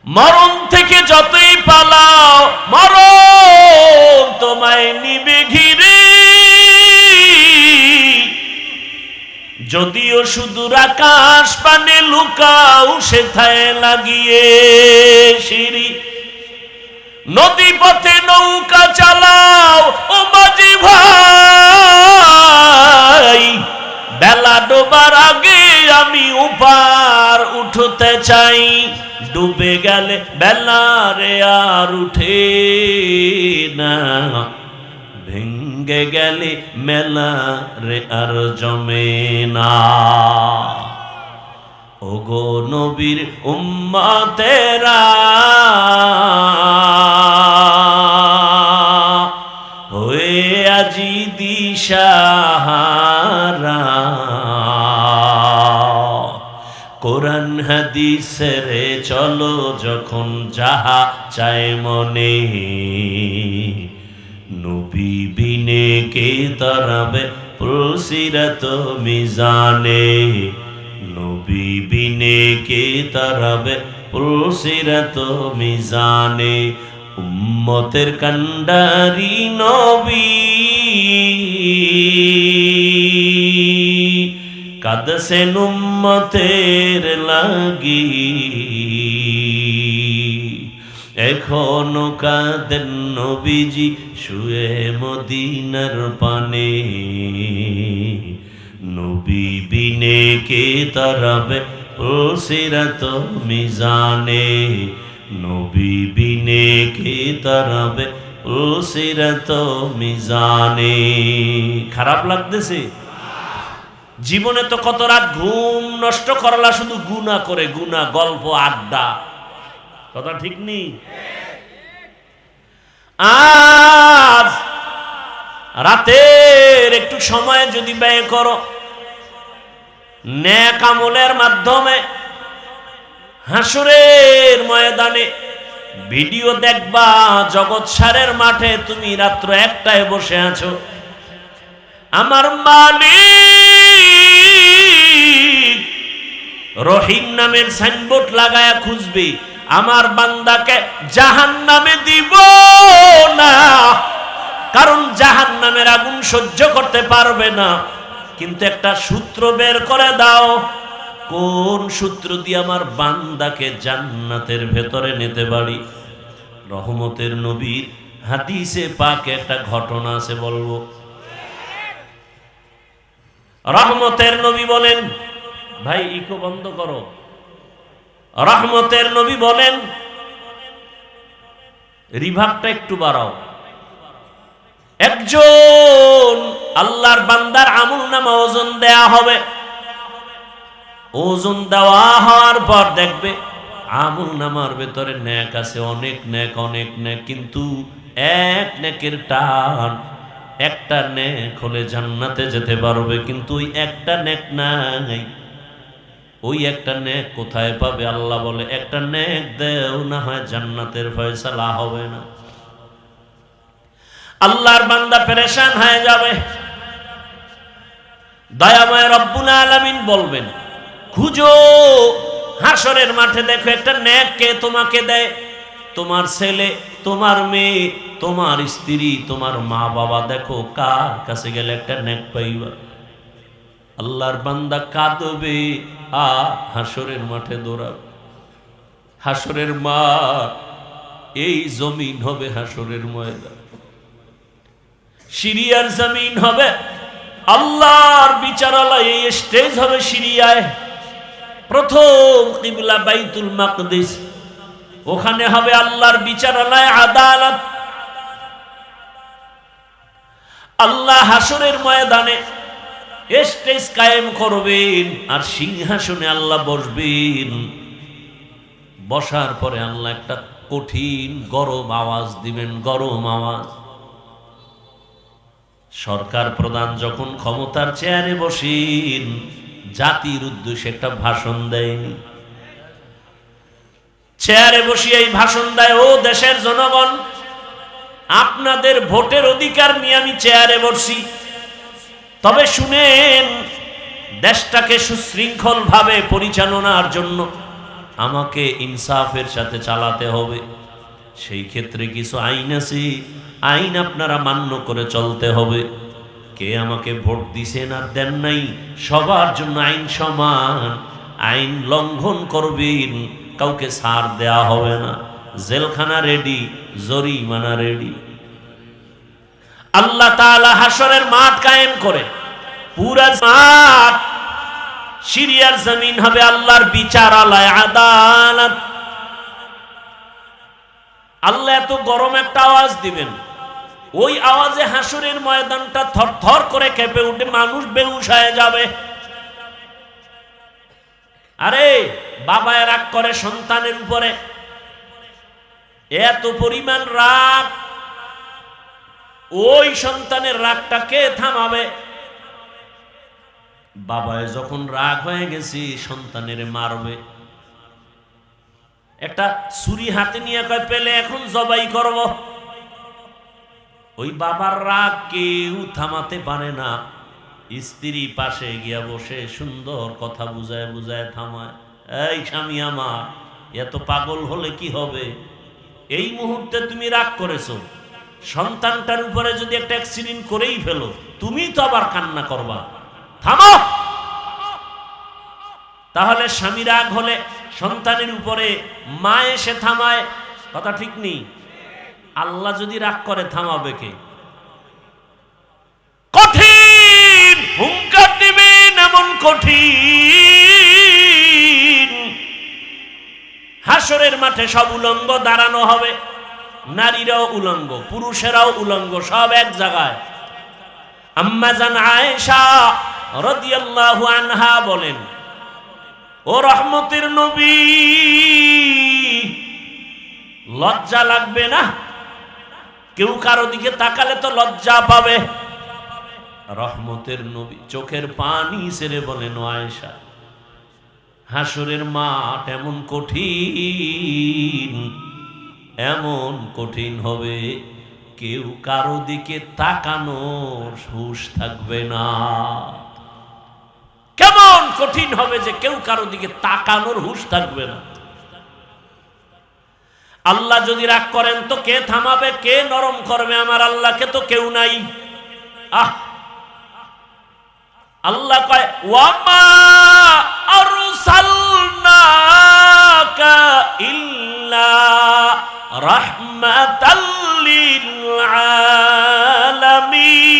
মরণ থেকে যতই পালাও মরণ তোমায় নিবে ঘিরে। যদিও সুদূর আকাশ পানে লুকাও সেথায় লাগিয়ে সিঁড়ি। নদী পথে নৌকা চালাও ও মাঝি ভাই, বেলা ডোবার আগে আমি উপার উঠতে চাই। ডুবে গেলে বেলা রে আর উঠে না, ভেঙ্গে গেলে মেলা রে আর জমে না। ওগো নবীর উম্মতেরা হয়ে আজি দিশাহারা, কোরআন হাদিসের চলো যখন যাহা চায় মনে। নবী বিনে কে তারাবে পুলসিরাত মিজানে। নবী বিনে কে তারাবে পুলসিরাত মিজানে। উম্মতের কান্ডারি নবী কাঁদছেন উম্মতের লাগি। এখনো কাঁদেন নবীজি শুয়ে মদিনার পানে। নবী বিনে কে তারাবে পুলসিরাত মিজানে। নবী বিনে কে তারাবে পুলসিরাত মিজানে। খারাপ লাগতেছে? জীবনে তো কত রাত ঘুম নষ্ট করলা শুধু গুনাহ করে, গুনাহ, গল্প, আড্ডা। কথা ঠিক নেই? আজ রাতের একটু সময় যদি ব্যয় করো নেক আমলের মাধ্যমে, হাসরের ময়দানে ভিডিও দেখবা জগৎ সারের মাঠে তুমি রাত্র 1টায় বসে আছো। আমার মালিক রহিম নামের সাইনবোর্ড লাগায়া খুঁজবে, আমার বান্দাকে জাহান্নামে দিব না, কারণ জাহান্নামের আগুন সহ্য করতে পারবে না। কিন্তু একটা সূত্র বের করে দাও, কোন সূত্র দিয়ে আমার বান্দাকে জান্নাতের ভেতরে নিতে পারি। রহমতের নবীর হাদিসে পাকে একটা ঘটনা আছে, বলবো। রহমতের নবী বলেন, ভাই ইকো বন্ধ করো। রহমতের নবী বলেন, রিভাবটা একটু বাড়াও। একজন আল্লাহর বান্দার আমলনামা ওজন দেয়া হবে। ওজন দেওয়া হওয়ার পর দেখবে আমলনামার ভেতরে নেক আছে, অনেক নেক, অনেক নেক, কিন্তু এক নেকের টান। একটা নেক হলে জান্নাতে যেতে পারবে, কিন্তু ওই একটা নেক নাই। ওই একটা নেক কোথায় পাবে? আল্লাহ বলে, একটা নেক দেও, না হয় জান্নাতের ফয়সালা হবে না। আল্লাহর বান্দা পেরেশান হয়ে যাবে। দয়াময় রব্বুল আলামিন বলবেন, খুঁজো হাসরের মাঠে, দেখো একটা নেক কে তোমাকে দেয়। তোমার ছেলে, তোমার মেয়ে, তোমার স্ত্রী, তোমার মা বাবা, দেখো কার কাছে গেলে একটা নেক পাইবা। আল্লাহর বান্দা কাঁদবে, হাসরের মাঠে দৌড়াবে। হাসরের মাঠ এই জমিন হবে হাসরের ময়দান, সিরিয়ার জমিন হবে আল্লাহর বিচারালয়। এই স্টেজ হবে সিরিয়ায়। প্রথম কিবলা বাইতুল মাকদিস, ওখানে হবে আল্লাহর বিচারালয়, আদালত। আল্লাহ হাসরের ময়দানে স্টেজ কায়েম করবেন, আর সিংহাসনে আল্লাহ বসবেন। বসার পরে আল্লাহ একটা কঠিন গরম আওয়াজ দিবেন, গরম আওয়াজ। সরকার প্রধান যখন ক্ষমতার চেয়ারে বসেন, জাতির উদ্দেশ্যে একটা ভাষণ দেয়নি, চেয়ারে বসিয়ে এই ভাষণ দেয়, ও দেশের জনগণ, আপনাদের ভোটের অধিকার নিয়ে আমি চেয়ারে বসছি, তবে শুনেন, দেশটাকে সুশৃঙ্খল ভাবে পরিচালনার জন্য আমাকে ইনসাফের সাথে চালাতে হবে। সেই ক্ষেত্রে কিছু আইন আছে, আইন আপনারা মান্য করে চলতে হবে। কে আমাকে ভোট দিছেন আর দেন নাই, সবার জন্য আইন সমান। আইন লঙ্ঘন করবেন, কাউকে ছাড় দেয়া হবে না। জেলখানা রেডি, জরিমানা রেডি। আল্লাহ তাআলা হাসরের মাঠ কায়েম করে, পুরা মাঠ সিরিয়ার জমিন হবে আল্লাহর বিচারালয়, আদালত। আল্লাহ এত গরম একটা আওয়াজ দিবেন, ওই আওয়াজে হাসরের ময়দানটা থরথর করে কেঁপে উঠে, মানুষ বেহুশ হয়ে যাবে। আরে বাবা রাগ করে সন্তানের উপরে, এত পরিমাণ রাগ, ওই সন্তানের রাগটা কে থামাবে? বাবায় যখন রাগ হয়ে গেছে সন্তানের মারবে, একটা ছুরি হাতে নিয়ে কয় পেলে এখন জবাই করব। ওই বাবার রাগ কেউ থামাতে পারে না। স্ত্রী পাশে গিয়া বসে সুন্দর কথা বুঝায় বুঝায় থামায়, এই স্বামী আমার, এত পাগল হলে কি হবে? এই মুহূর্তে তুমি রাগ করেছো, সন্তানটার উপরে যদি একটা অ্যাক্সিডেন্ট করেই ফেলো, তুমি তো আবার কান্না করবা, থামো। তাহলে স্বামী রাগ হলে সন্তানের উপরে মা এসে থামায়, কথা ঠিক নেই? আল্লাহ যদি রাগ করে থামাবে কে? কঠিন হুঙ্কার দিবেন, এমন কঠিন। হাসরের মাঠে সব উলঙ্গ দাঁড়ানো হবে, নারীরাও উলঙ্গ, পুরুষেরাও উলঙ্গ, সব এক জায়গায়। আম্মা জান আয়েশা রাদিয়াল্লাহু আনহা বলেন, ও রহমতের নবী, লজ্জা লাগবে না? কেউ কারো দিকে তাকালে তো লজ্জা পাবে। রহমতের নবী চোখের পানি ছেড়ে বলেন, ও আয়েশা, হাসরের মাঠ এমন কঠিন, এমন কঠিন হবে, কেউ কারো দিকে তাকানোর হুঁশ থাকবে না। কেমন কঠিন হবে যে কেউ কারো দিকে তাকানোর হুঁশ থাকবে না। আল্লাহ যদি রাগ করেন তো কে থামাবে, কে নরম করবে? আমার আল্লাহকে তো কেউ নাই। আল্লাহ কয়, ওয়ামা আরসালনাকা ইল্লা রাহমাতাল লিল আলামিন।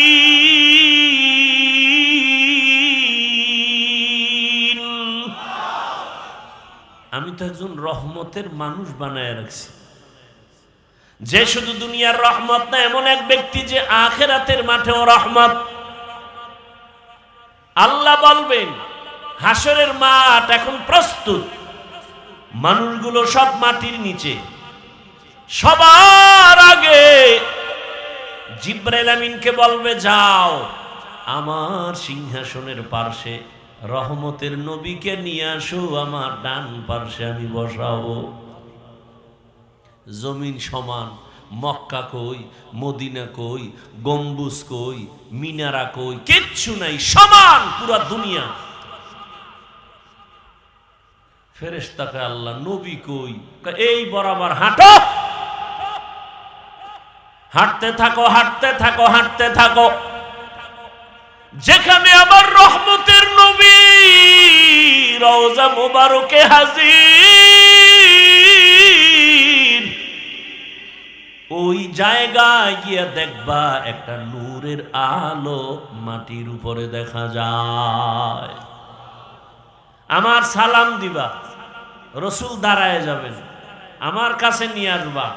আমি তো একজন রহমতের মানুষ বানায় রাখছি, যে শুধু দুনিয়ার রহমত না, এমন এক ব্যক্তি যে আখিরাতের মাঠেও রহমত। আল্লাহ বলবেন, হাসরের মাঠ এখন প্রস্তুত, মানুষগুলো সব মাটির নিচে। সবার আগে জিবরাইল আমিনকে বলবে, যাও আমার সিংহাসনের পার্শ্বে রহমতের নবীকে নিয়ে আসো, আমার ডান পার্শ্বে আমি বসাবো। জমিন সমান, মক্কা কই, মদিনা কই, গম্বুজ কই, মিনারা কই, কিচ্ছু নাই, সমান পুরা দুনিয়া। ফেরেশতাকে আল্লাহ, নবী কই? এই বরাবর হাঁটো। হাঁটতে থাকো, হাঁটতে থাকো, হাঁটতে থাকো, যেখানে আমার রহমতের নবী রওজা মুবারকে হাজির, ওই জায়গায় গিয়ে দেখবা একটা নূরের আলো মাটির উপরে দেখা যায়। আমার সালাম দিবা, রসুল দাঁড়ায় যাবেন, আমার কাছে নিয়ে আসবা।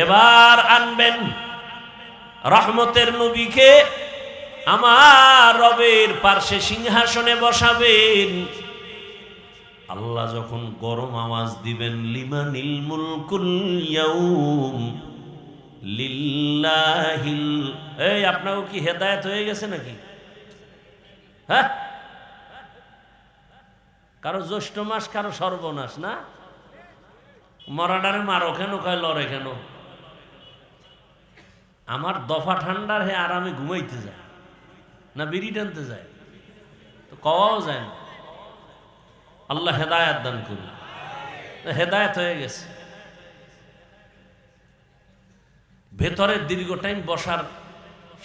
এবার আনবেন রহমতের নবীকে, আমার রবের পার্শ্বে সিংহাসনে বসাবেন। আল্লাহ যখন গরম আওয়াজ দিবেন, লিমানিল মুলকুল ইয়াউম লিল্লাহিল। এই আপনাকে কি হেদায়েত হয়ে গেছে নাকি? হ্যাঁ, কারো জ্যৈষ্ঠ মাস, কারো সর্বনাশ না? মরাডারে মারো কেন, কয় লড়ে কেন? আমার দফা ঠান্ডার হে আরামে ঘুমাইতে যায় না, বিড়ি টানতে যায়? তো কওয়াও যায় না। আল্লাহ হেদায়েত দান করুন। হেদায়েত হয়ে গেছে। ভেতরে দীর্ঘ টাইম বসার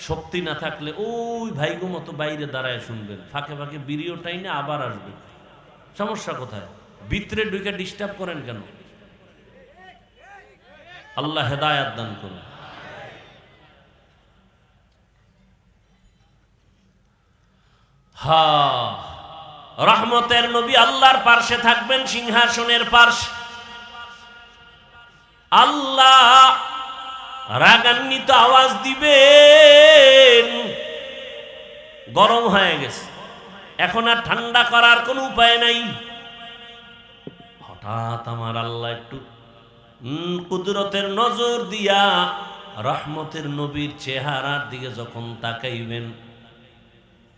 শক্তি না থাকলে ওই ভাইগো মতো বাইরে দাঁড়ায় শুনবেন, ফাঁকে ফাঁকে বিড়িও টাইনে আবার আসবেন। সমস্যা কোথায়? ভিতরে ঢুকে ডিস্টার্ব করেন কেন? আল্লাহ হেদায়াত দান করুন। রহমতের নবী আল্লাহর পার্শ্বে থাকবেন, সিংহাসনের পার্শ্বে। আল্লাহ রাগান্বিত আওয়াজ দিবেন, গরম হয়ে গেছে, এখন আর ঠান্ডা করার কোনো উপায় নাই। হঠাৎ আমার আল্লাহ একটু কুদরতের নজর দিয়া রহমতের নবীর চেহারার দিকে যখন তাকাইবেন,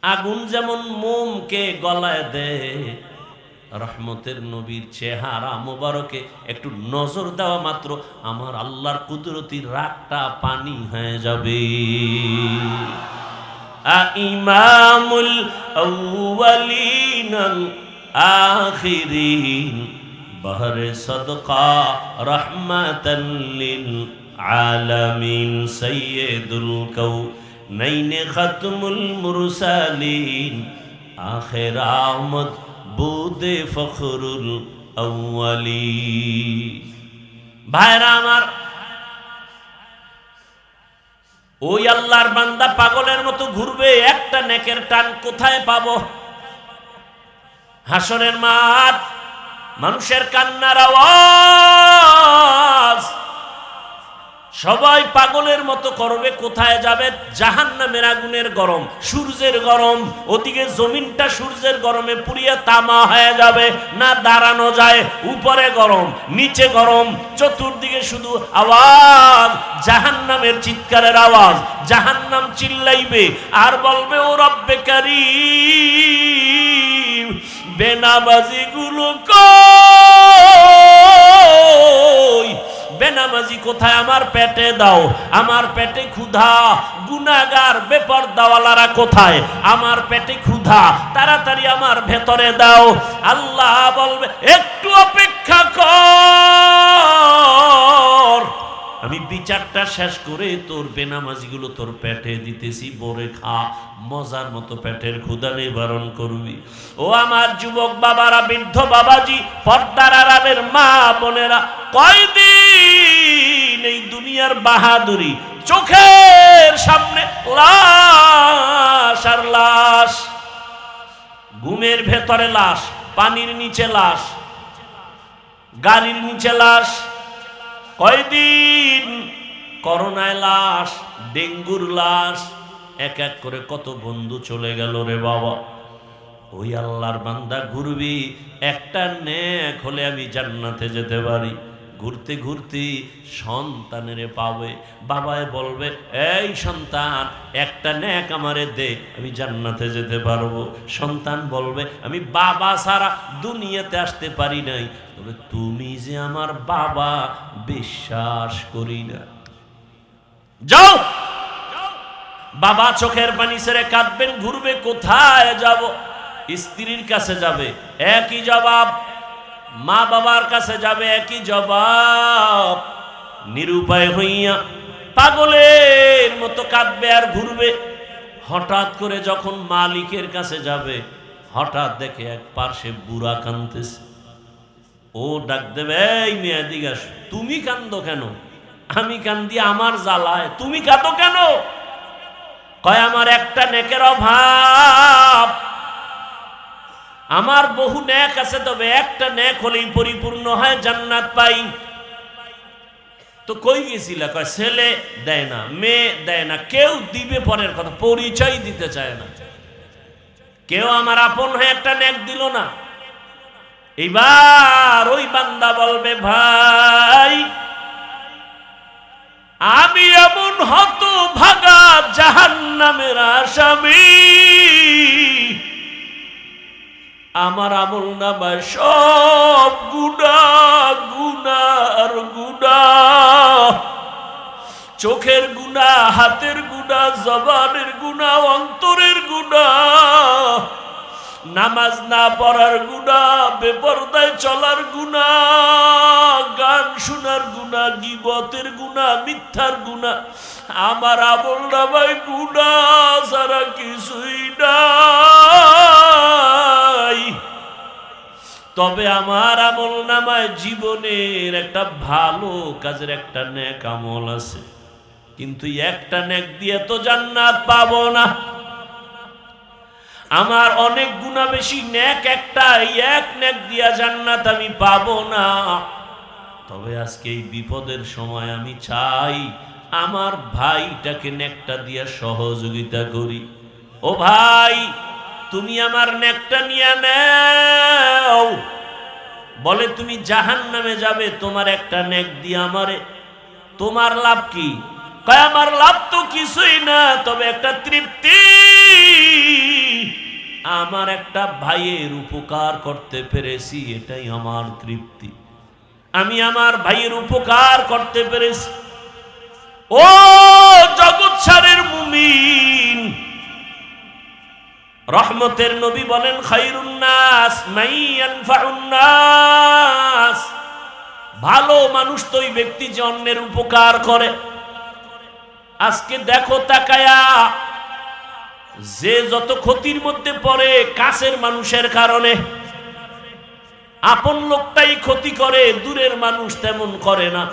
আগুন যেমন মোমকে গলায় দেয়, রহমতের নবীর চেহারা মোবারকে একটু নজর দেওয়া মাত্র আমার আল্লাহর কুদরতি রাগটা পানি হয়ে যাবে। ইমামুল আউয়ালিন আল আখিরিন বহরে সদকা রহমাতান লিল আলামিন সাইয়্যিদুল কাউনাইন খাতমুল মুরসালিন আখির আহমদ বুদে ফখরুল আউয়ালিন। ভাইরা আমার, ওই আল্লাহর বান্দা পাগলের মতো ঘুরবে, একটা নেকের টান কোথায় পাবো? হাসরের মাঠ, মানুষের কান্নার আওয়াজ, সবাই পাগলের মতো করবে। কোথায় যাবে? জাহান্নামের আগুনের গরম, সূর্যের গরম, ওদিকে জমিনটা সূর্যের গরমে পুড়িয়ে তামা হয়ে যাবে, না দাঁড়ানো যায়। উপরে গরম, নিচে গরম, চতুর্দিকে শুধু আওয়াজ, জাহান্নামের চিৎকারের আওয়াজ। জাহান্নাম চিল্লাইবে আর বলবে, ও রব্বে কারীম, বেনামাজি গুলো কই? বেনামাজি কোথায়? আমার পেটে দাও, আমার পেটে ক্ষুধা। গুনাহগার বেপরদাওয়ালারা কোথায়? আমার পেটে ক্ষুধা, তাড়াতাড়ি আমার ভেতরে দাও। আল্লাহ বলবে, একটু অপেক্ষা কর, আমি বিচারটা শেষ করে তোর বেনামাজিগুলো তোর পেটে দিতেছি, বরে খা, মজার মতো পেটের ক্ষুধা নিবারণ করবি। ও আমার যুবক বাবারা, বৃদ্ধ বাবাজি, পর্দার আড়ালের মা বোনেরা, কয়দিন এই দুনিয়ার বাহাদুরি, চোখের সামনে লাশ আর লাশ, ঘুমের ভেতরে লাশ, পানির নিচে লাশ, গাড়ির নিচে লাশ, কয়দিন করোনায় লাশ, ডেঙ্গুর লাশ, এক এক করে কত বন্ধু চলে গেল রে বাবা। ওই আল্লাহর বান্দা ঘুরবি, একটা নেক হলে আমি জান্নাতে যেতে পারি। ঘুরতে ঘুরতে সন্তানের পাবে, বাবায় বলবে, এই সন্তান, একটা নেক আমারে দে, আমি জান্নাতে যেতে পারবো। সন্তান বলবে, আমি বাবা ছাড়া দুনিয়াতে আসতে পারি নাই, তবে তুমি যে আমার বাবা বিশ্বাস করি না। যাও। বাবা চোখের পানি ছেড়ে কাঁদবেন, ঘুরবে, কোথায় যাব? স্ত্রীর কাছে যাবে, একই জবাব। মা বাবার কাছে যাবে, একই জবাব। নিরুপায় হইয়া পাগলের মতো কাঁদবে আর ঘুরবে। হঠাৎ করে যখন মালিকের কাছে যাবে, হঠাৎ দেখে এক পার্শ্বে বুড়া কাঁদতেছে। ও ডাক দেবে, এই মেয়ে দিকে আসো। তুমি কান্দো কেন? আমি কান্দি আমার জ্বালায়, তুমি কাঁদো কেন? কয়, আমার একটা নেকের অভাব, আমার বহু নেক আছে, তবে একটা নেক হলেই পরিপূর্ণ হয়, জান্নাত পাই। তো কই গেছিলা? কয়, ছেলে দেয় না, মেয়ে দেয় না, কেউ দিবে পরের কথা, পরিচয় দিতে চায় না, কেউ আমার আপন হয়ে একটা নেক দিল না। এইবার ওই বান্দা বলবে, ভাই, আমি এমন হতভাগা জাহান্নামের আসামি, আমার আমল নামায় সব গুনাহ, গুনার গুনাহ, চোখের গুনাহ, হাতের গুনাহ, জবানের গুনাহ, অন্তরের গুনাহ, নামাজ না পড়ার গুনাহ, বেপরদায় চলার গুনাহ, গান শোনার গুনাহ, গীবতের গুনাহ, মিথ্যার গুনাহ। আমার আমল নামায় গুনাহ ছাড়া কিছুই নাই। তবে আমার আমল নামায় জীবনের একটা ভালো কাজের একটা নেক আমল আছে, কিন্তু একটা নেক দিয়ে তো জান্নাত পাবো না। আমার অনেক গুণা বেশি, নেক একটা, এক নেক দিয়া জান্নাত আমি পাবো না। তবে আজকে এই বিপদের সময় আমি চাই আমার ভাইটাকে নেকটা দিয়া সহযোগিতা করি। ও ভাই, তুমি আমার নেকটা নিয়ে নাও। বলে তুমি জাহান্নামে যাবে, তোমার একটা নেক দিয়ে আমারে, তোমার লাভ কি? কয় আমার লাভ তো কিছুই না, তবে একটা তৃপ্তি, আমার একটা ভাইয়ের উপকার করতে পেরেছি, এটাই আমার তৃপ্তি। আমি আমার ভাইয়ের উপকার করতে পেরেছি। ও জগৎ সারের মুমিন, রহমতের নবী বলেন খায়রুন নাস মান ইয়ানফাউন নাস, ভালো মানুষ তো ওই ব্যক্তি যে অন্যের উপকার করে। আজকে দেখো তাকায়া, যে যত ক্ষতির মধ্যে পড়ে কাছের মানুষের কারণে, আপন লোকটাই ক্ষতি করে, দূরের মানুষ তেমন করে না।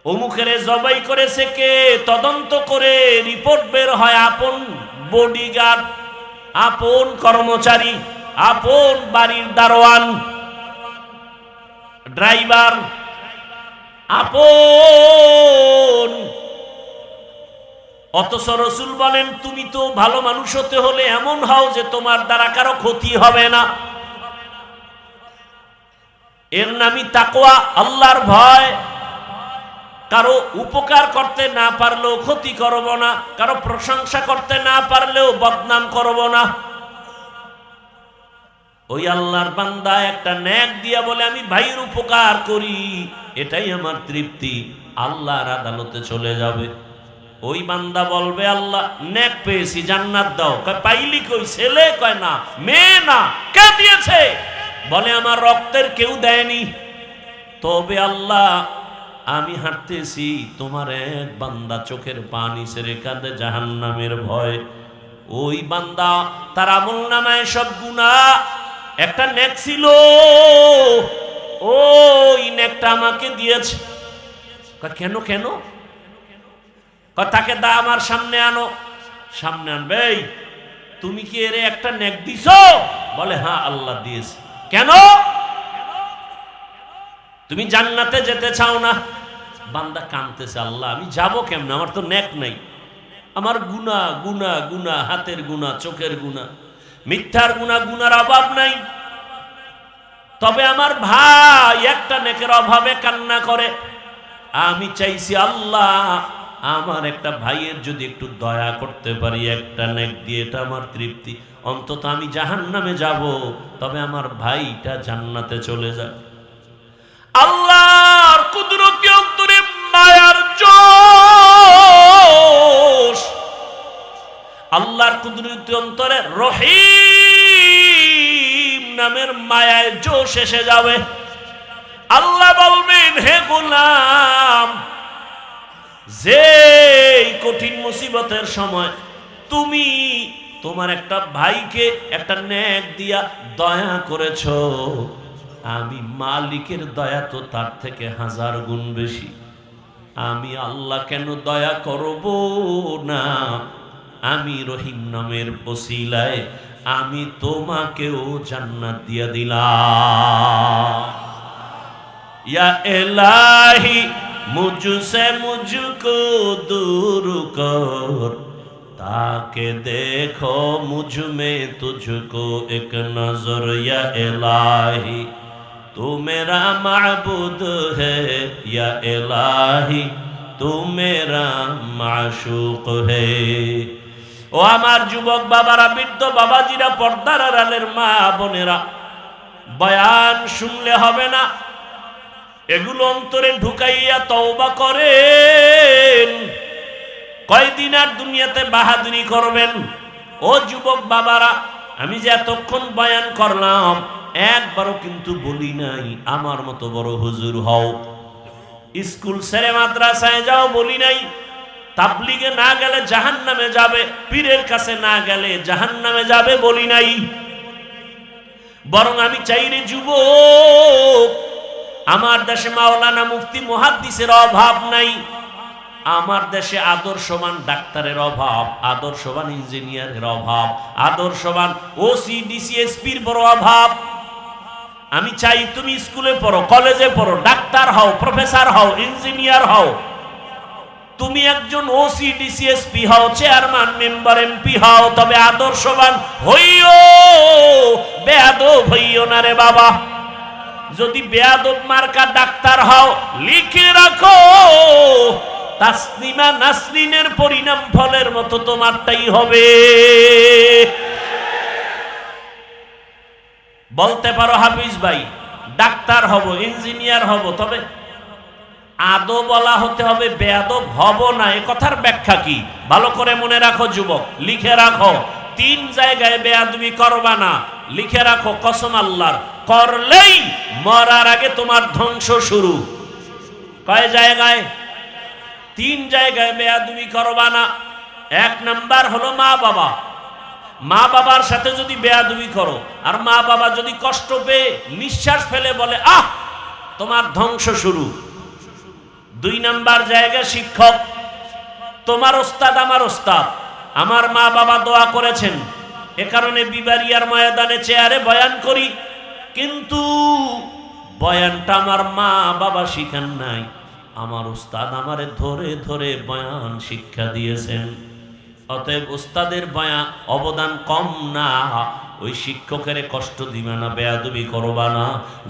অমুকের জবাই করেছে কে, তদন্ত করে রিপোর্ট বের হয় আপন বডিগার্ড, আপন কর্মচারী, আপন বাড়ির দারোয়ান, ড্রাইভার, আপন। অথচ রাসূল বলেন তুমি তো ভালো মানুষ হতে হলে এমন হও যে তোমার দ্বারা কারো ক্ষতি হবে না। এর নামই তাকওয়া, আল্লাহর ভয়। কারো উপকার করতে না পারলেও ক্ষতি করব না, কারো প্রশংসা করতে না পারলেও বদনাম করব না। ওই আল্লাহর বান্দা একটা নেক দিয়া বলে আমি ভাইয়ের উপকার করি, এটাই আমার তৃপ্তি, আল্লাহর আদালতে চলে যাবে। ওই বান্দা বলবে আল্লাহ নেক পেয়েছি, জান্নাত দাও। কয় পাইলি কই? ছেলে? কয় না। মেয়ে? না। কে দিয়েছে? বলে আমার রক্তের কেউ দেয়নি। তবে আল্লাহ আমি হাঁটতেছি, তোমার এক বান্দা চোখের পানি ছেড়ে কাঁদে জাহান্নামের ভয়। ওই বান্দা তার আমলনামায় সব গুনাহ, একটা নেক ছিল, ওই নেকটা আমাকে দিয়েছে। কেন কেন? তাকে দা আমার সামনে আনো। সামনে আনবে, তুমি কি এর একটা নেক দিছো? বলে হ্যাঁ আল্লাহ দিয়েছে। কেন? তুমি জান্নাতে যেতে চাও না? বান্দা কাঁদতেছে, আল্লাহ আমি যাব কেমনে, আমার তো নেক নাই, আমার গুনাহ গুনাহ গুনাহ, হাতের গুনাহ, চোখের গুনাহ, মিথ্যার গুনাহ, গুনার অভাব নাই। তবে আমার ভাই একটা নেকের অভাবে কান্না করে। আমি চাইছি আল্লাহ আমার একটা ভাইয়ের যদি একটু দয়া করতে পারি একটা নেক দিয়ে, এটা আমার তৃপ্তি। অন্তত আমি জাহান্নামে যাব, তবে আমার ভাইটা জান্নাতে চলে যাক। আল্লাহর কুদরতি অন্তরে মায়ার জোশ, আল্লাহর কুদরতি অন্তরে রহিম নামের মায়ার জোশ এসে যাবে। আল্লাহ বলবেন হে গোলাম, যে কঠিন মুসিবতের সময় তুমি তোমার একটা ভাইকে একটা নেক দিয়া দয়া করেছো, আমি মালিকের দয়া তো তার থেকে 1000 গুণ বেশি। আমি আল্লাহ কেন দয়া করব না? আমি রহিম নামের ওসিলায় আমি তোমাকেও জান্নাত দিয়া দিলাম। ইয়া ইলাহি মুঝসে মুঝকো दूर कर, ताके देखो मुझ में तुझको एक नजर। या इलाही तू मेरा माबूद है, या इलाही तू मेरा माशूक है। ও আমার যুবক বাবারা, বৃদ্ধ বাবাজিরা, পর্দার আড়ালের মা বোনেরা, বয়ান শুনলে হবে না, এগুলো অন্তরে ঢুকাইয়া তওবা করেন। কয়দিন আর দুনিয়াতে বাহাদুরি করবেন? ও যুবক বাবারা, আমি যে এতক্ষণ বয়ান করলাম একবারও কিন্তু বলি নাই আমার মতো বড় হুজুর হও, স্কুল ছেড়ে মাদ্রাসায় যাও বলি নাই, তাবলিগে না গেলে জাহান্নামে যাবে, পীরের কাছে না গেলে জাহান্নামে যাবে বলি নাই। বরং আমি চাই রে যুবক, আমার দেশে মাওলানা মুফতি মুহাদ্দিসের অভাব নাই, আমার দেশে আদর্শবান ডাক্তারের অভাব, আদর্শবান ইঞ্জিনিয়ারের অভাব, আদর্শবান ওসি ডিসিএসপির বড় অভাব। আমি চাই তুমি স্কুলে পড়ো, কলেজে পড়ো, ডাক্তার হও, প্রফেসর হও, ইঞ্জিনিয়ার হও, তুমি একজন ওসি ডিসিএসপি হও, চেয়ারম্যান মেম্বার এমপি হও, তবে আদর্শবান হইও, বেয়াদব হইও না রে বাবা। যদি বেয়াদব মার্কা ডাক্তার হও, লিখে রাখো তাসনিমা নাসরিনের পরিণাম ফলের মতো তোমারটাই হবে। বলতে পারো হাফিজ ভাই ডাক্তার হব, ইঞ্জিনিয়ার হব, তবে আদব বলা হতে হবে, বেয়াদব হব না। এ কথার ব্যাখ্যা কি ভালো করে মনে রাখো যুবক, লিখে রাখো। 3 জায়গায় বেয়াদবি করবা না, লিখে রাখো কসম আল্লাহর, করলেই মরার আগে তোমার ধ্বংস শুরু। কয় জায়গায়? 3 জায়গায় বেয়াদবি করবা না। 1 নাম্বার হলো মা বাবা। মা বাবার সাথে যদি বেয়াদবি করো, আর মা বাবা যদি কষ্ট পেয়ে নিঃশ্বাস ফেলে বলে আহ, তোমার ধ্বংস শুরু। 2 নাম্বার জায়গা শিক্ষক, তোমার ওস্তাদ আমার ওস্তাদ, আমার মা বাবা দোয়া করেছেন, এ কারণে বিবারিয়ার ময়দানে চেয়ারে বয়ান করি, কিন্তু বয়ানটা আমার মা বাবা শিখান নাই, আমার ওস্তাদ আমারে ধরে ধরে বয়ান শিক্ষা দিয়েছেন। অতএব ওস্তাদের বয়ান অবদান কম না, ওই শিক্ষকের কষ্ট দিবে না, বেয়াদবি করবা না।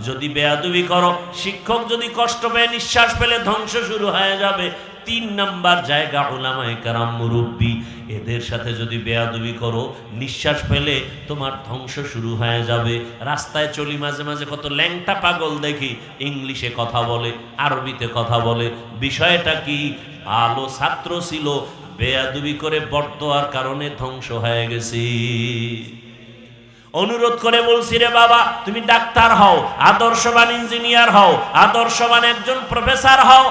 যদি বেয়াদবি করো, শিক্ষক যদি কষ্ট পেয়ে নিঃশ্বাস পেলে ধ্বংস শুরু হয়ে যাবে। 3 নাম্বার জায়গা উলামায়ে কেরাম মুরব্বী, এদের সাথে যদি বেয়াদবি করো, নিঃশ্বাস ফেলে তোমার ধ্বংস শুরু হয়ে যাবে। রাস্তায় চলি মাঝে মাঝে কত ল্যাংটা পাগল দেখি, ইংলিশে কথা বলে, আরবিতে কথা বলে। বিষয়টা কি? ভালো ছাত্র ছিল, বেয়াদবি করে বর্তমার কারণে ধ্বংস হয়ে গেছি। অনুরোধ করে বলছি রে বাবা, তুমি ডাক্তার হও, আদর্শবান ইঞ্জিনিয়ার হও, আদর্শবান একজন প্রফেসর হও,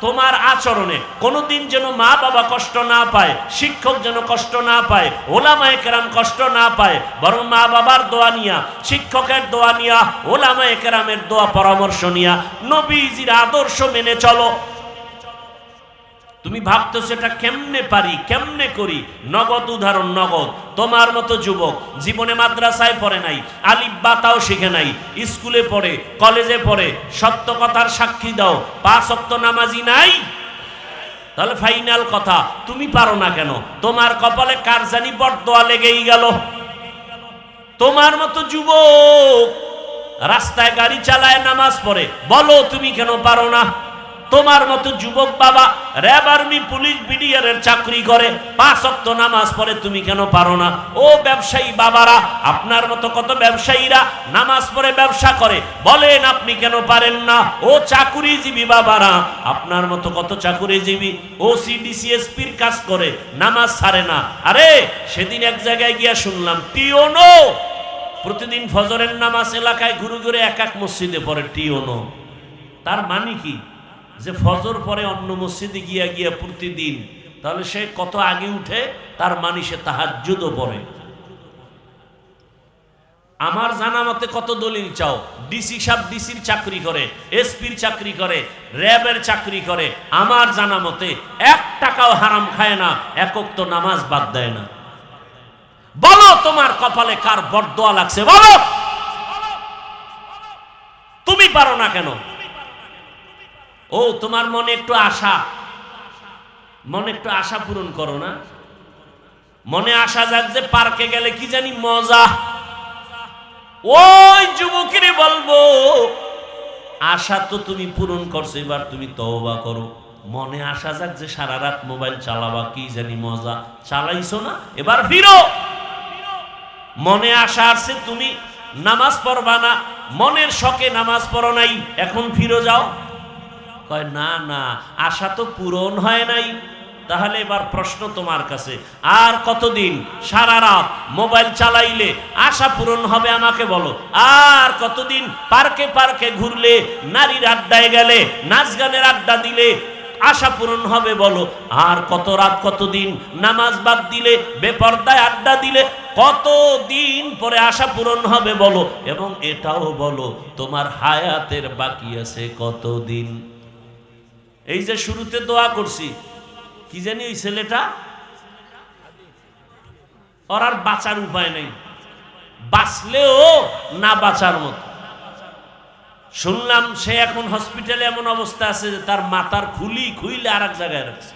তোমার আচরণে কোনোদিন যেন মা বাবা কষ্ট না পায়, শিক্ষক যেন কষ্ট না পায়, ওলামায়ে কেরাম কষ্ট না পায়। বরং মা বাবার দোয়া নিয়া, শিক্ষকের দোয়া নিয়া, ওলামায়ে কেরামের দোয়া পরামর্শ নিয়া নবীজির আদর্শ মেনে চলো। তুমি ভাবতেছো এটা কেমনে পারি, কেমনে করি? নগদ উদাহরণ, নগদ। তোমার মতো যুবক জীবনে মাদ্রাসায় পড়ে নাই, আলিফ বা তাও শিখে নাই, স্কুলে পড়ে, কলেজে পড়ে, সত্য কথার সাক্ষী দাও, 5 ওয়াক্ত নামাজি নাই, তাহলে ফাইনাল কথা, তুমি পারো না কেন? তোমার কপালে কার জানি বরদোয়া লেগেই গেল। তোমার মতো যুবক রাস্তায় গাড়ি চালায়, নামাজ পড়ে, বলো তুমি কেন পারো না? তোমার মতো যুবক বাবা র্যাব, আর্মি, পুলিশ, বিডিআরের চাকরি করে, 5 ওয়াক্ত নামাজ পড়ে, তুমি কেন পারো না? ও ব্যবসায়ী বাবারা, আপনার মতো কত ব্যবসায়ীরা নামাজ পড়ে ব্যবসা করে, বলেন আপনি কেন পারেন না? ও চাকুরিজীবী বাবারা, আপনার মতো কত চাকুরিজীবী ওসি ডিসিএসপির কাজ করে, নামাজ ছাড়ে না। আরে সেদিন এক জায়গায় গিয়া শুনলাম টিওনো প্রতিদিন ফজরের নামাজ এলাকায় ঘুরে ঘুরে এক এক মসজিদে পড়ে টিওনো। তার মানে কি? যে ফজর পরে অন্য মসজিদে গিয়া গিয়া প্রতিদিন, তাহলে সে কত আগে উঠে, তার মানে সে তাহাজ্জুদও পড়ে। আমার জানা মতে কত দলিল চাও? ডিসি সাহেব ডিসির চাকরি করে, এসপির চাকরি করে, র্যাবের চাকরি করে, আমার জানা মতে 1 টাকাও হারাম খায় না, 1 ওয়াক্ত নামাজ বাদ দেয় না। বলো তোমার কপালে কার বরদোয়া লাগছে? বলো তুমি পারো না কেন? ও তোমার মনে একটু আশা, মনে একটু আশা পূরণ করো না। মনে আশা যাক যে পার্কে গেলে কি জানি মজা। ওই যুবকেরই বলবো, আশা তো তুমি পূরণ করছো, এবার তুমি তওবা করো। মনে আশা যাক যে সারা রাত মোবাইল চালাবা, কি জানি মজা, চালাইছো না, এবার ফিরো। মনে আশা আছে তুমি নামাজ পড়বা না, মনের শখে নামাজ পড়ো নাই, এখন ফিরো যাও। কয় না না, আশা তো পূরণ হয় নাই। তাহলে এবার প্রশ্ন তোমার কাছে, আর কতদিন সারা রাত মোবাইল চালাইলে আশা পূরণ হবে আমাকে বলো? আর কতদিন পার্কে পার্কে ঘুরলে, নারীর আড্ডায় গেলে, নাচ গানের আড্ডা দিলে আশা পূরণ হবে বলো? আর কত রাত, কতদিন নামাজ বাদ দিলে, বেপরদায় আড্ডা দিলে কতদিন পরে আশা পূরণ হবে বলো? এবং এটাও বলো তোমার হায়াতের বাকি আছে কতদিন? এই যে শুরুতে দোয়া করছি, কি জানি ওই ছেলেটা, ওর আর বাঁচার উপায় নেই, বাঁচলেও না বাঁচার মতো। শুনলাম সে এখন হসপিটালে এমন অবস্থা আছে যে তার মাথার খুইলে আর এক জায়গায় রাখছে।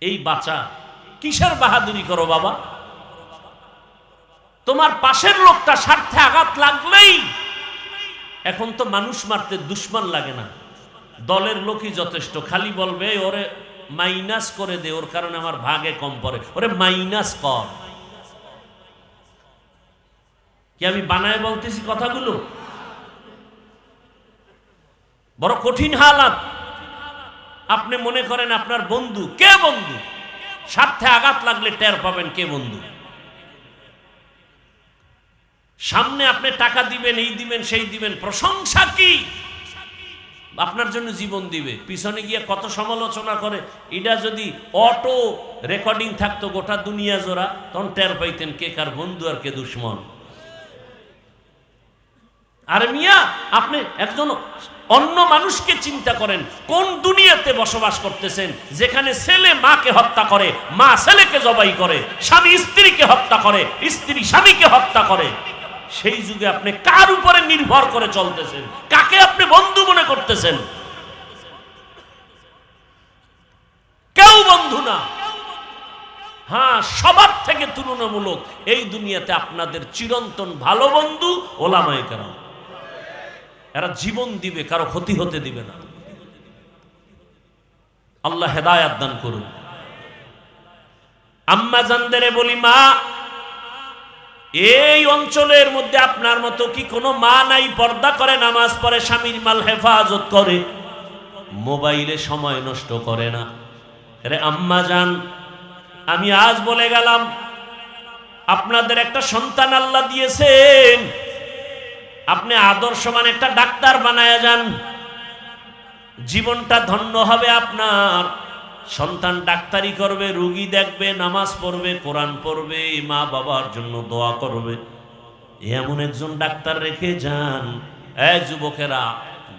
এই বাঁচা, কিসের বাহাদুরি করো বাবা? তোমার পাশের লোকটা স্বার্থে আঘাত লাগলেই এখন তো মানুষ মারতে দুশ্মন লাগে না, দলের লোকই যথেষ্ট। খালি বলবে ওরে মাইনাস করে দে, ওর কারণে আমার ভাগে কম পড়ে, ওরে মাইনাস কর। কি আমি বানায় বলতেছি কথাগুলো? বড় কঠিন হালাত। আপনি মনে করেন আপনার বন্ধু, কে বন্ধু? স্বার্থে আঘাত লাগলে টের পাবেন কে বন্ধু। সামনে আপনি টাকা দিবেন, এই দিবেন, সেই দিবেন, প্রশংসা কি আপনার জন্য জীবন দিবে, পিছনে গিয়ে কত সমালোচনা করে। এটা যদি অটো রেকর্ডিং থাকতো গোটা দুনিয়া জোড়া, তখন টের পাইতেন কে কার বন্ধু আর কে দুশ্মন। আর মিয়া, আপনি একজন অন্য মানুষকে চিন্তা করেন, কোন দুনিয়াতে বসবাস করতেছেন যেখানে ছেলে মাকে হত্যা করে, মা ছেলেকে জবাই করে, স্বামী স্ত্রীকে হত্যা করে, স্ত্রী স্বামীকে হত্যা করে। সেই যুগে আপনি কার উপরে নির্ভর করে চলতেছেন? কাকে আপনি বন্ধু মনে করতেছেন? কেউ বন্ধু না। হ্যাঁ, সবার থেকে তুলনামূলক এই দুনিয়াতে আপনাদের চিরন্তন ভালো বন্ধু ওলামায়ে কেরাম। এরা জীবন দিবে, কারো ক্ষতি হতে দিবে না। আল্লাহ হেদায়াত দান করুন। আম্মা জানদেরে বলি, মা, এই অঞ্চলের মধ্যে আপনার মতো কি কোনো মা নাই? পর্দা করে, নামাজ পড়ে, স্বামীর মাল হেফাজত করে, মোবাইলে সময় নষ্ট করে না। আরে আম্মা জান, আমি আজ বলে গেলাম, আপনাদের একটা সন্তান আল্লাহ দিয়েছেন, আপনি আদর্শবান একটা ডাক্তার বানায়া যান, জীবনটা ধন্য হবে আপনার। সন্তান ডাক্তারি করবে, রোগী দেখবে, নামাজ পড়বে, কোরআন পড়বে, মা বাবার জন্য দোয়া করবে। এমন একজন ডাক্তার রেখে যান। এই যুবকেরা,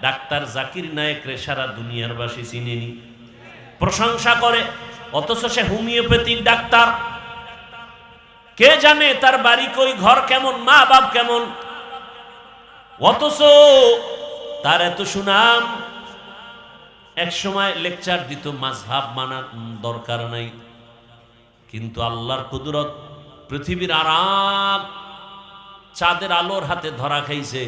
ডাক্তার জাকির নায়েক রে সারা দুনিয়ার বাসী চিনেনি, প্রশংসা করে, অথচ সে হোমিওপ্যাথিক ডাক্তার। কে জানে তার বাড়ি কই, ঘর কেমন, মা বাপ কেমন, অথচ তার এত সুনাম। এক সময় লেকচার দিত, মাযহাব মানার দরকার নাই, কিন্তু আল্লাহর কুদরত, পৃথিবীর আরাম, চাঁদের আলোর হাতে ধরা খাইছে,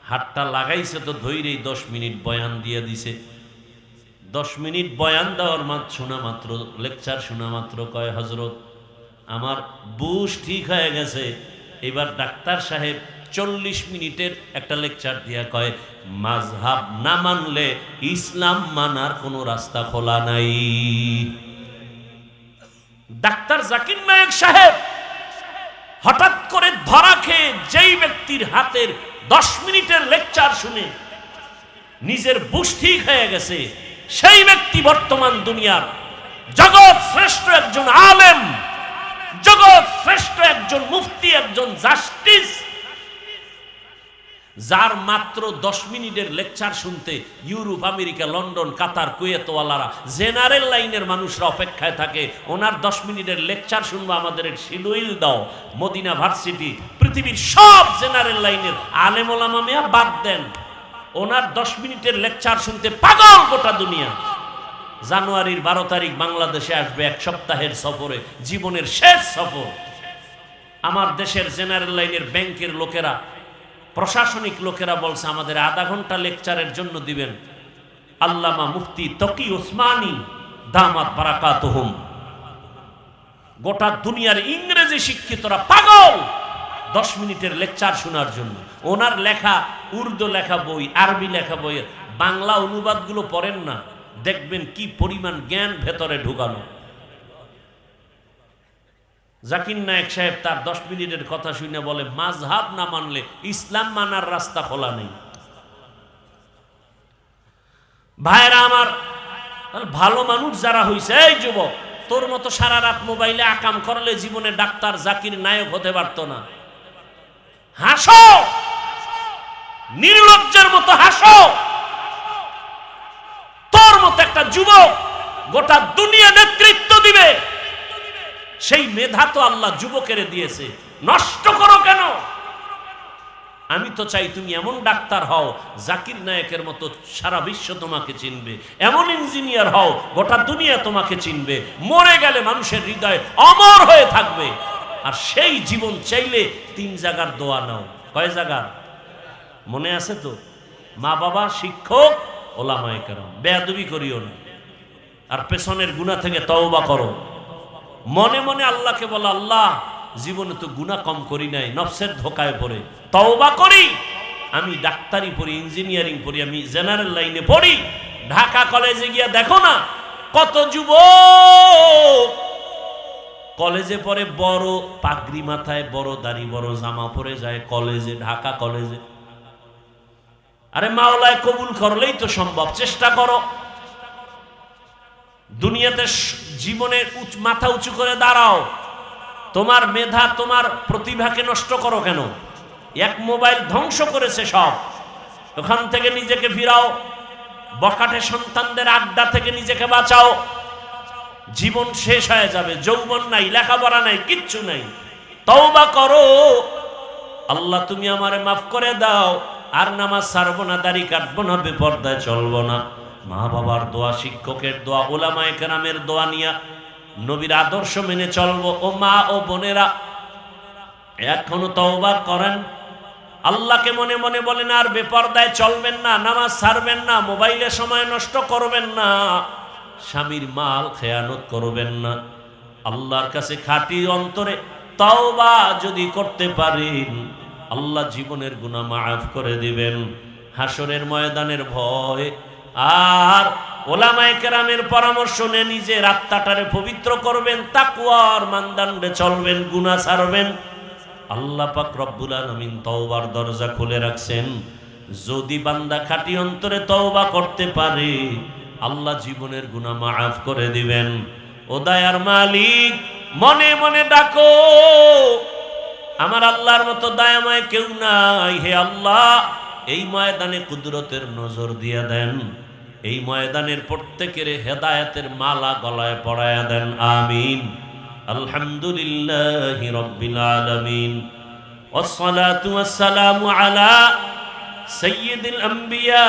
হাতটা লাগাইছে তো ধৈরেই 10 মিনিট বয়ান দিয়ে দিছে। 10 মিনিট বয়ান দেওয়ার শোনা মাত্র, লেকচার শোনা মাত্র কয়, হজরত আমার বুশ ঠিক হয়ে গেছে। এবার ডাক্তার সাহেব 40 মিনিটের একটা লেকচার দিয়া কয়, মাযহাব না মানলে ইসলাম মানার কোনো রাস্তা খোলা নাই। ডাক্তার জাকির নায়েক সাহেব হঠাৎ করে ধরা খেয়ে যেই ব্যক্তির হাতের 10 মিনিটের লেকচার শুনে নিজের বুশ ঠিক হয়ে গেছে, সেই ব্যক্তি বর্তমান দুনিয়ার জগৎ শ্রেষ্ঠ একজন আলেম, জগৎ শ্রেষ্ঠ একজন মুফতি, একজন জাস্টিস, যার মাত্র 10 মিনিটের লেকচার শুনতে ইউরোপ, আমেরিকা, লন্ডন, কাতার, কুয়েত ওয়ালারা, জেনারেল লাইনের মানুষরা অপেক্ষায় থাকে। ওনার 10 মিনিটের লেকচার শুনবো, আমাদের শিলুইল দাও, মদিনা ভার্সিটি, পৃথিবীর সব জেনারেল লাইনের আলেম ওলামা মিয়া বাদ দেন, ওনার 10 মিনিটের লেকচার শুনতে পাগল গোটা দুনিয়া। জানুয়ারির 12 তারিখ বাংলাদেশে আসবে 1 সপ্তাহের সফরে, জীবনের শেষ সফর। আমার দেশের জেনারেল লাইনের ব্যাংকের লোকেরা, প্রশাসনিক লোকেরা বলছে আমাদের আধা ঘন্টা লেকচারের জন্য দিবেন। আল্লামা মুফতি তকি ওসমানী দামাত বারাকাতুহুম, গোটা দুনিয়ার ইংরেজি শিক্ষিতরা পাগল 10 মিনিটের লেকচার শোনার জন্য। ওনার লেখা উর্দু লেখা বই, আরবি লেখা বইয়ের বাংলা অনুবাদগুলো পড়েন না, দেখবেন কি পরিমাণ জ্ঞান ভেতরে ঢুকানো। জাকির নায়েক সাহেব তার 10 মিনিটের কথা শুনে বলে, মাযহাব না মানলে ইসলাম মানার রাস্তা খোলা নেই। ভাইরা আমার, ভালো মানুষ যারা হইছে, এই যুবক, তোর মতো সারা রাত মোবাইলে আকাম করলে জীবনে ডাক্তার জাকির নায়েক হতে পারতো না। হাসো, নির্লজ্জের মতো হাসো। তোর মতো একটা যুবক গোটা দুনিয়া নেতৃত্ব দিবে, সেই মেধা তো আল্লাহ যুবকের দিয়েছে, নষ্ট করো কেন? আমি তো চাই তুমি এমন ডাক্তার হও জাকির নায়েকের মতো সারা বিশ্ব তোমাকে চিনবে, এমন ইঞ্জিনিয়ার হও গোটা দুনিয়া তোমাকে চিনবে, মরে গেলে মানুষের হৃদয়ে অমর হয়ে থাকবে। আর সেই জীবন চাইলে 3 জায়গার দোয়া নাও। কয় জায়গার মনে আছে তো? মা বাবা, শিক্ষক, ওলামায়ে কেরাম। বেয়াদবি করিও না, আর পেছনের গুনাহ থেকে তওবা করো। মনে মনে আল্লাহকে বলো, আল্লাহ জীবনে তো গুনাহ কম করি নাই, নফসের ধোকায় পড়ে তওবা করি। আমি ডাক্তারি পড়ি, ইঞ্জিনিয়ারিং পড়ি, আমি জেনারেল লাইনে পড়ি। ঢাকা কলেজে গিয়া দেখো না কত যুবক কলেজে পড়ে, বড় পাগড়ি মাথায়, বড় দাড়ি, বড় জামা পরে যায় কলেজে, ঢাকা কলেজে। আরে মাওলায় কবুল করলেই তো সম্ভব, চেষ্টা করো। দুনিয়াতে জীবনের মাথা উঁচু করে দাঁড়াও। তোমার মেধা, তোমার প্রতিভাকে নষ্ট করো কেন? এক মোবাইল ধ্বংস করেছে সব। ওখান থেকে নিজেকে ফিরাও, বখাটে সন্তানদের আড্ডা থেকে নিজেকে বাঁচাও। জীবন শেষ হয়ে যাবে, যৌবন নাই, লেখাপড়া নাই, কিচ্ছু নাই। তওবা করো, আল্লাহ তুমি আমারে মাফ করে দাও, আর নামাজ ছাড়বো না, দাড়ি কাটবো না, বেপরদায় চলবো না। মা বাবার দোয়া, শিক্ষকের দোয়া, ওলামায়ে কেরামের দোয়া নিয়া নবীর আদর্শ মেনে চলবো। ও মা ও বোনেরা, এখনো তওবা করেন, আল্লাহকে মনে মনে বলেন, আর বেপরদায় চলবেন না, নামাজ ছাড়বেন না, মোবাইলে সময় নষ্ট করবেন না, স্বামীর মাল খেয়ানত করবেন না। আল্লাহর কাছে খাঁটি অন্তরে তওবা যদি করতে পারেন, আল্লাহ জীবনের গুনাহ মাফ করে দিবেন। হাসরের ময়দানের ভয় আর ওলামায়ে কেরামের পরামর্শ নিয়ে নিজের আত্মাটারে পবিত্র করবেন, তাকওয়ার মানদণ্ডে চলবেন, গুনাহ ছাড়বেন। আল্লাহ পাক রব্বুল আলামিন তওবার দরজা খুলে রাখছেন। যদি বান্দা খাঁটি অন্তরে তওবা করতে পারে, আল্লাহ জীবনের গুনাহ মাফ করে দিবেন। ও দয়ার মালিক, মনে মনে ডাকো, আমার আল্লাহর মতো দয়াময় কেউ নাই। হে আল্লাহ, এই ময়দানে কুদরতের নজর দিয়া দেন, এই ময়দানের প্রত্যেকের হেদায়েতের মালা গলায় পরায়া দেন। আমিন। আলহামদুলিল্লাহি রাব্বিল আলামিন, ওয়াসসালাতু ওয়াসসালামু আলা সাইয়্যিদিল আমবিয়া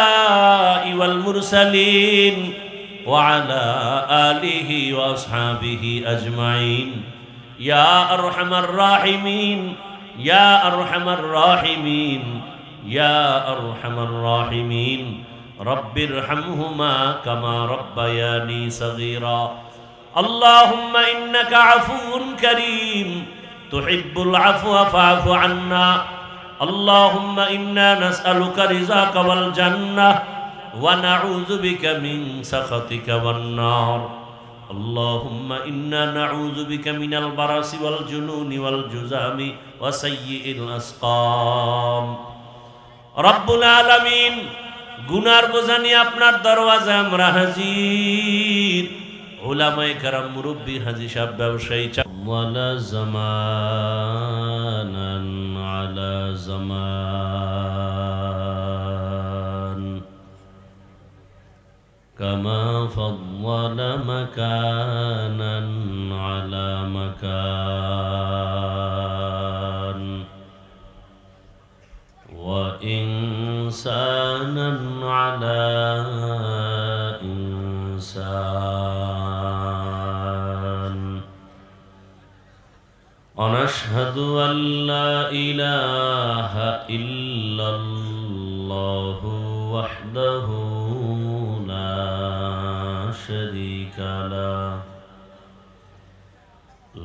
ওয়াল মুরসালিন ওয়া আলা আলিহি ওয়া আসহাবিহি আজমাইন। ইয়া আরহামার রাহিমিন, ইয়া আরহামার রাহিমিন, ইয়া আরহামার রাহিমিন। রব্বিরহামহুমা কামা রব্বায়ানি সগীরা। আল্লাহুম্মা ইন্নাকা আফুউন কারীম, তুহিব্বুল আফওয়া ফা'ফু আন্না। আল্লাহুম্মা ইন্না নাসআলুকা রিযাকা ওয়াল জান্নাহ ওয়া নাউযু বিকা মিন সাখাতিকা ওয়ান নার। اللهم إنا نعوذ بك من البرص والجنون والجذام وسيء الأسقام. رب العالمين, গুনার বোঝা নিয়ে আপনার দরওয়াজায় আমরা হাজির। উলামায়ে কেরাম, মুরব্বী, হাজী সাহেব, ব্যবসায়ী, ওয়ালা জামানান আলা জামান কামা ফাদ্দালা মাকানান আলা মাকান ওয়া ইনসানান আলা ইনসান। ওয়ানাশহাদু আল্লা ইলাহা ইল্লাল্লাহু ওয়াহদাহু শারীকা লাহু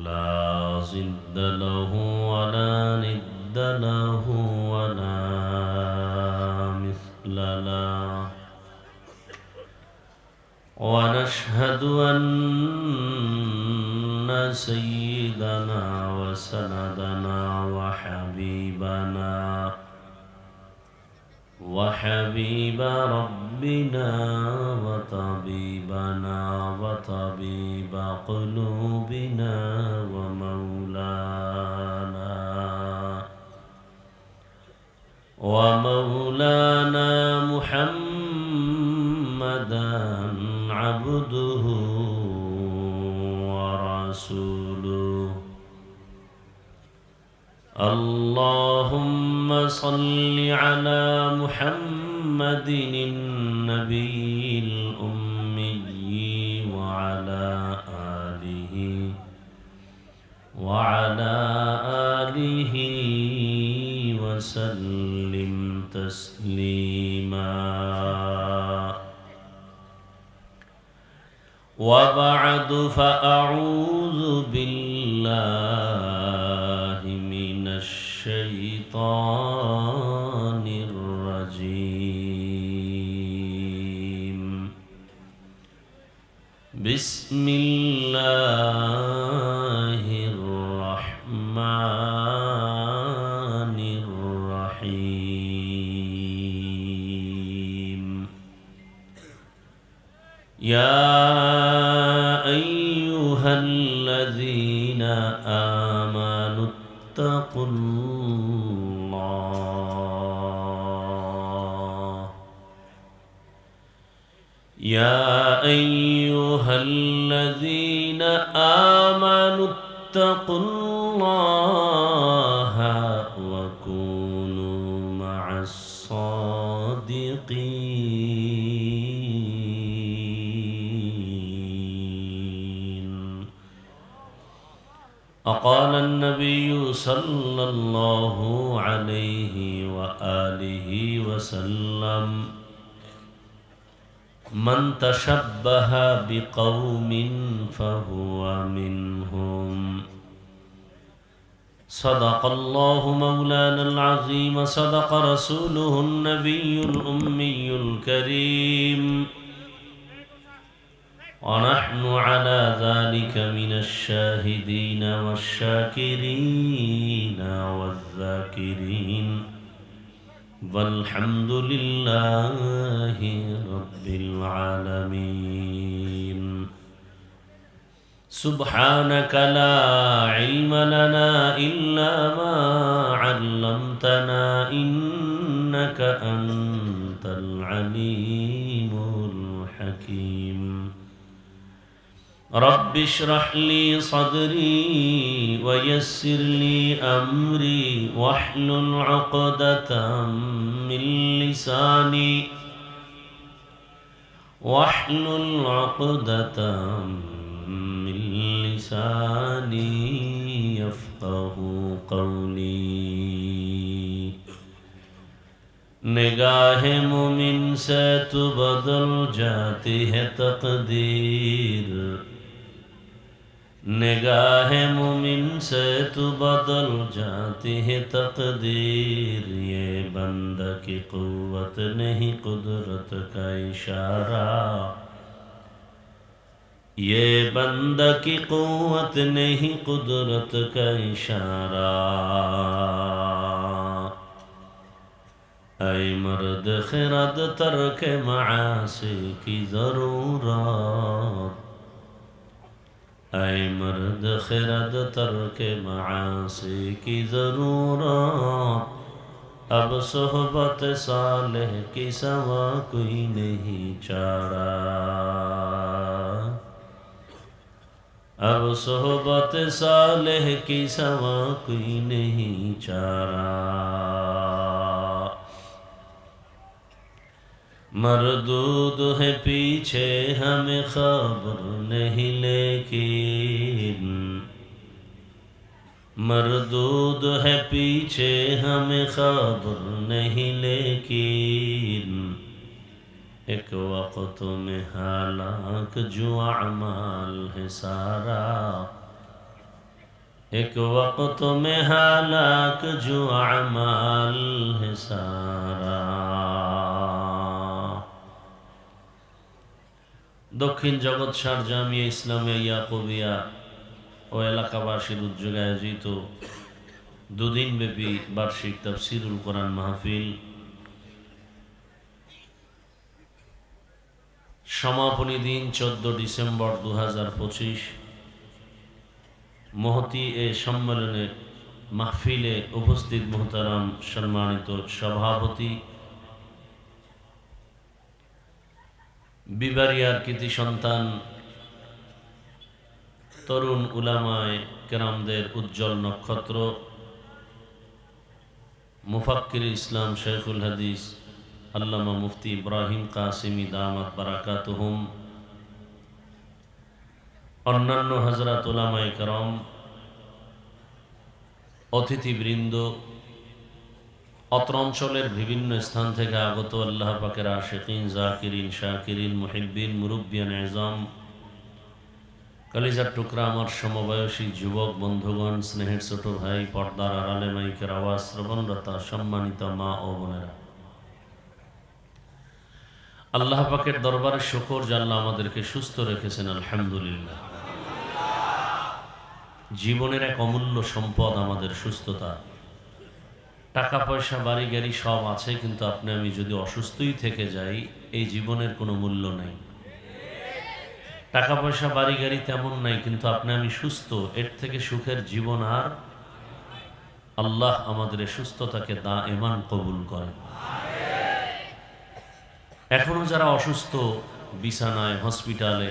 লা জিদ্দা লাহু ওয়া লা নিদ্দা লাহু ওয়া লা মিসলা লাহু ونشهد أن سيدنا وسندنا وحبيب ربنا وطبيب قلوبنا ومولانا محمدا عبده ورسوله. اللهم صل على محمد النبي الأمي وعلى آله وسلم تسليما. وبعد، فأعوذ بالله من الشيطان الرجيم. بسم الله الرحمن الرحيم. يا أيها الذين آمنوا اتقوا الله. يا أيها الذين آمنوا اتقوا الله وكونوا مع الصادقين. وقال النبي صلى الله عليه وآله وسلم: من تشبه بقوم فهو منهم. صدق الله مولانا العظيم، صدق رسوله النبي الأمي الكريم، ونحن على ذلك من الشاهدين والشاكرين والذاكرين، والحمد لله رب العالمين. سبحانك لا علم لنا إلا ما علمتنا، إنك أنت العليم الحكيم. رب اشرح لي صدري ويسر لي أمري واحلل عقدة من لساني يفقه قولي. निगाह मुमिन से तो बदल जाती है तकदीर, निगाह मुमिन से तो बदल जाती है तकदीर। ये बंदा की कुव्वत नहीं कुदरत का इशारा, ये बंदा की कुव्वत नहीं कुदरत का इशारा। ऐ मर्द खिरद तर्क मासी की ज़रूरत, ऐ मर्द खिरद तर्क मासी की ज़रूरत। अब सोहबत सालेह की सवा कोई नहीं चारा, अब सोहबत सालेह की सवा कोई नहीं चारा। मरदूद है पीछे हमें खबर नहीं, लेकिन मरदूद है पीछे हमें खबर नहीं, लेकिन एक वक्त में हालाक जो अमाल है सारा, एक वक्त में हालाक जो अमाल है सारा। দক্ষিণ জগৎসার জামিয়া ইসলামিয়া ইয়াকুবিয়া ও এলাকাবাসীর উদ্যোগে আয়োজিত দুদিনব্যাপী বার্ষিক তাফসীরুল কোরআন মাহফিল সমাপনী দিন 14 ডিসেম্বর 2025। মহতি এ সম্মেলনে মাহফিলে উপস্থিত মুহতারাম সম্মানিত সভাপতি, বিবারিয়ার কৃতি সন্তান, তরুণ উলামায়ে কেরামদের উজ্জ্বল নক্ষত্র, মুফাক্কির ইসলাম শেখুল হাদিস আল্লামা মুফতি ইব্রাহিম কাসিমি দামাত বারাকাতুহুম, অন্যান্য হযরত উলামায়ে কেরাম, অতিথিবৃন্দ, অত্র অঞ্চলের বিভিন্ন স্থান থেকে আগত আল্লাহ পাকের আশিকিন, জাকিরিন, শাকিরিন, মুহিব্বিন, মুরব্বিয়ান আযম, কলিজার টুকরা আমার সমবয়সী যুবক বন্ধুগণ, স্নেহের ছোট ভাই, পর্দার আড়ালে মাইকের আওয়াজ শ্রবণরতা সম্মানিত মা ও বোনেরা, আল্লাহ পাকের দরবারে শুকর যে আল্লাহ আমাদেরকে সুস্থ রেখেছেন, আলহামদুলিল্লাহ। জীবনের এক অমূল্য সম্পদ আমাদের সুস্থতা। টাকা পয়সা বাড়ি গাড়ি সব আছে, কিন্তু আপনি আমি যদি অসুস্থই থেকে যাই, এই জীবনের কোনো মূল্য নেই। টাকা পয়সা বাড়ি গাড়ি তেমন নাই, কিন্তু আপনি আমি সুস্থ, এর থেকে সুখের জীবন আর আল্লাহ আমাদের সুস্থতাকে দায়েমান কবুল করেন। এখনো যারা অসুস্থ বিছানায়, হসপিটালে,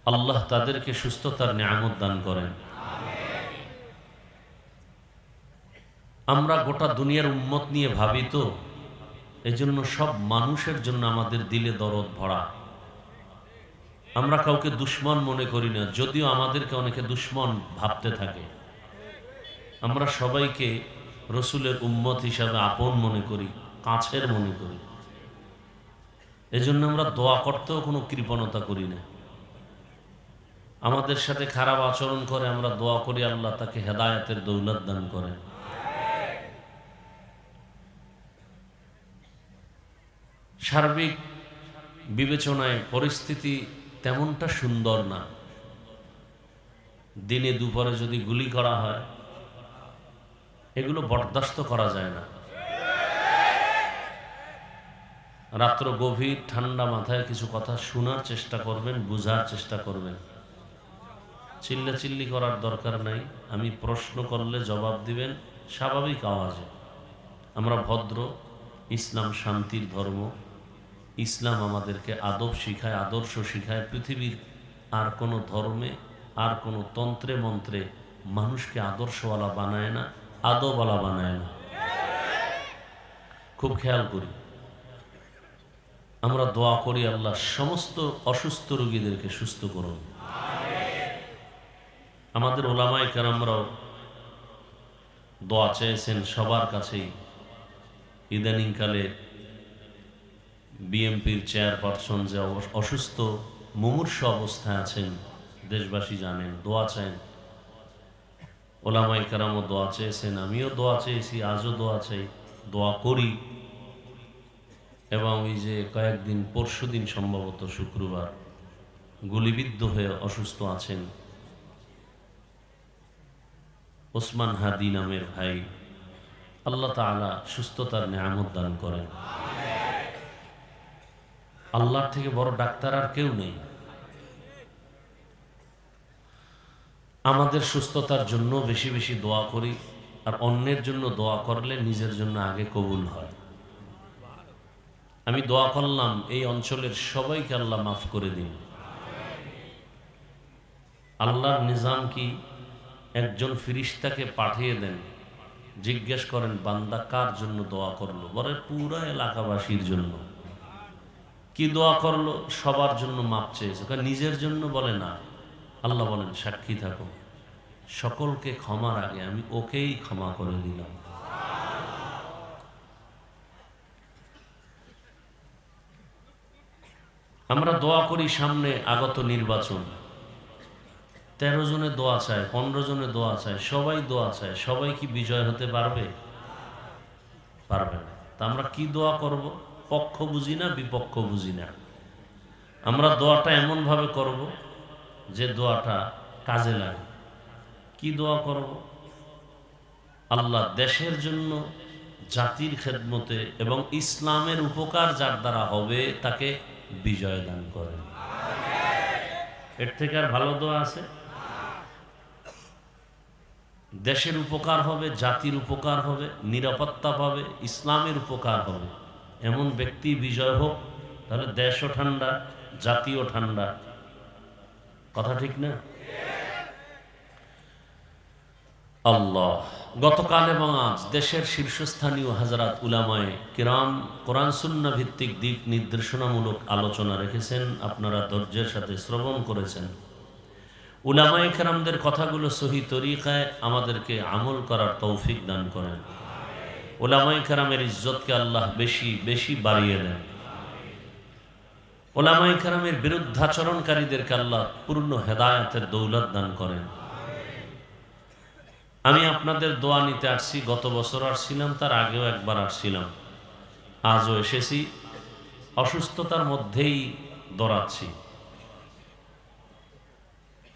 আল্লাহ তাদেরকে সুস্থতার নিয়ামত দান করেন। আমরা গোটা দুনিয়ার উম্মত নিয়ে ভাবি, তো এজন্য সব মানুষের জন্য আমাদের দিলে দরদ ভরা। আমরা কাউকে দুশ্মন মনে করি না, যদিও আমাদেরকে অনেকে দুশ্মন ভাবতে থাকে। আমরা সবাইকে রসুলের উম্মত হিসাবে আপন মনে করি, কাছের মনে করি। এজন্য আমরা দোয়া করতেও কোনো কৃপণতা করি না। আমাদের সাথে খারাপ আচরণ করে আমরা দোয়া করি, আল্লাহ তাকে হেদায়েতের দৌলত দান করেন। সার্বিক বিবেচনায় পরিস্থিতি তেমনটা সুন্দর না। দিনে দুপুরে যদি গুলি করা হয়, এগুলো বরদাস্ত করা যায় না। রাত্র গভীর ঠান্ডা মাথায় কিছু কথা শোনার চেষ্টা করবেন, বুঝার চেষ্টা করবেন। চিল্লাচিল্লি করার দরকার নাই। আমি প্রশ্ন করলে জবাব দিবেন স্বাভাবিক আওয়াজে। আমরা ভদ্র, ইসলাম শান্তির ধর্ম। ইসলাম আমাদেরকে আদব শিখায়, আদর্শ শিখায়। পৃথিবীর আর কোনো ধর্মে, আর কোনো তন্ত্রে মন্ত্রে মানুষকে আদর্শওয়ালা বানায় না, আদবওয়ালা বানায় না। খুব খেয়াল করি। আমরা দোয়া করি, আল্লাহ সমস্ত অসুস্থ রোগীদেরকে সুস্থ করুন। আমাদের ওলামায়ে কেরামরাও দোয়া চেয়েছেন সবার কাছেই। ইদানিংকালে বিএমপির চেয়ারপারসন যে অসুস্থ মুমূর্ষু অবস্থায় আছেন, দেশবাসী জানেন, দোয়া চান। ওলামায়ে কেরামও দোয়া চেয়েছেন, আমিও দোয়া চেয়েছি, আজও দোয়া চাই, দোয়া করি। এবং ওই যে কয়েকদিন, পরশুদিন সম্ভবত শুক্রবার, গুলিবিদ্ধ হয়ে অসুস্থ আছেন ওসমান হাদি নামের ভাই, আল্লাহ তাআলা সুস্থতার নিয়ামত দান করেন। আল্লাহর থেকে বড় ডাক্তার আর কেউ নেই। আমাদের সুস্থতার জন্য বেশি বেশি দোয়া করি, আর অন্যের জন্য দোয়া করলে নিজের জন্য আগে কবুল হয়। আমি দোয়া করলাম এই অঞ্চলের সবাইকে আল্লাহ মাফ করে দিন। আল্লাহর নিজাম কি, একজন ফিরিস্তাকে পাঠিয়ে দেন, জিজ্ঞেস করেন বান্দা কার জন্য দোয়া করলো, বলে পুরো এলাকাবাসীর জন্য। কি দোয়া করলো? সবার জন্য মাপ চেয়েছে। নিজের জন্য বলে না। আল্লাহ বলেন সাক্ষী থাকো, সকলকে ক্ষমার আগে আমি ওকেই ক্ষমা করে দিলাম। আমরা দোয়া করি সামনে আগত নির্বাচন। 13 জনে দোয়া চায়, 15 জনে দোয়া চায়, সবাই দোয়া চায়। সবাই কি বিজয় হতে পারবে? পারবে না। তা আমরা কি দোয়া করব? পক্ষ বুঝি না, বিপক্ষ বুঝি না। আমরা দোয়াটা এমনভাবে করব যে দোয়াটা কাজে লাগে। কি দোয়া করব? আল্লাহ দেশের জন্য, জাতির খেদমতে এবং ইসলামের উপকার যার দ্বারা হবে তাকে বিজয় দান করেন। এর থেকে আর ভালো দোয়া আছে? দেশের উপকার হবে, জাতির উপকার হবে, নিরাপত্তা পাবে, ইসলামের উপকার হবে, এমন ব্যক্তি বিজয় হোক, তাহলে দেশও ঠান্ডা, জাতিও ঠান্ডা। কথা ঠিক না? আল্লাহ, গতকাল এবং আজ দেশের শীর্ষস্থানীয় হাজরাত উলামায়ে কিরাম কোরআন সুন্নাহ ভিত্তিক দিক নির্দেশনামূলক আলোচনা রেখেছেন। আপনারা ধৈর্যের সাথে শ্রবণ করেছেন। উলামায়ে কেরামদের কথাগুলো সহি তরিকায় আমাদেরকে আমল করার তৌফিক দান করেন। উলামায়ে কেরামের ইজ্জতকে আল্লাহ বেশি বেশি বাড়িয়ে দেন। উলামায়ে কেরামের বিরুদ্ধাচরণকারীদেরকে আল্লাহ পূর্ণ হেদায়েতের দৌলত দান করেন। আমি আপনাদের দোয়া নিতে আসছি। গত বছর আসছিলাম, তার আগেও একবার আসছিলাম, আজও এসেছি। অসুস্থতার মধ্যেই দৌড়াচ্ছি।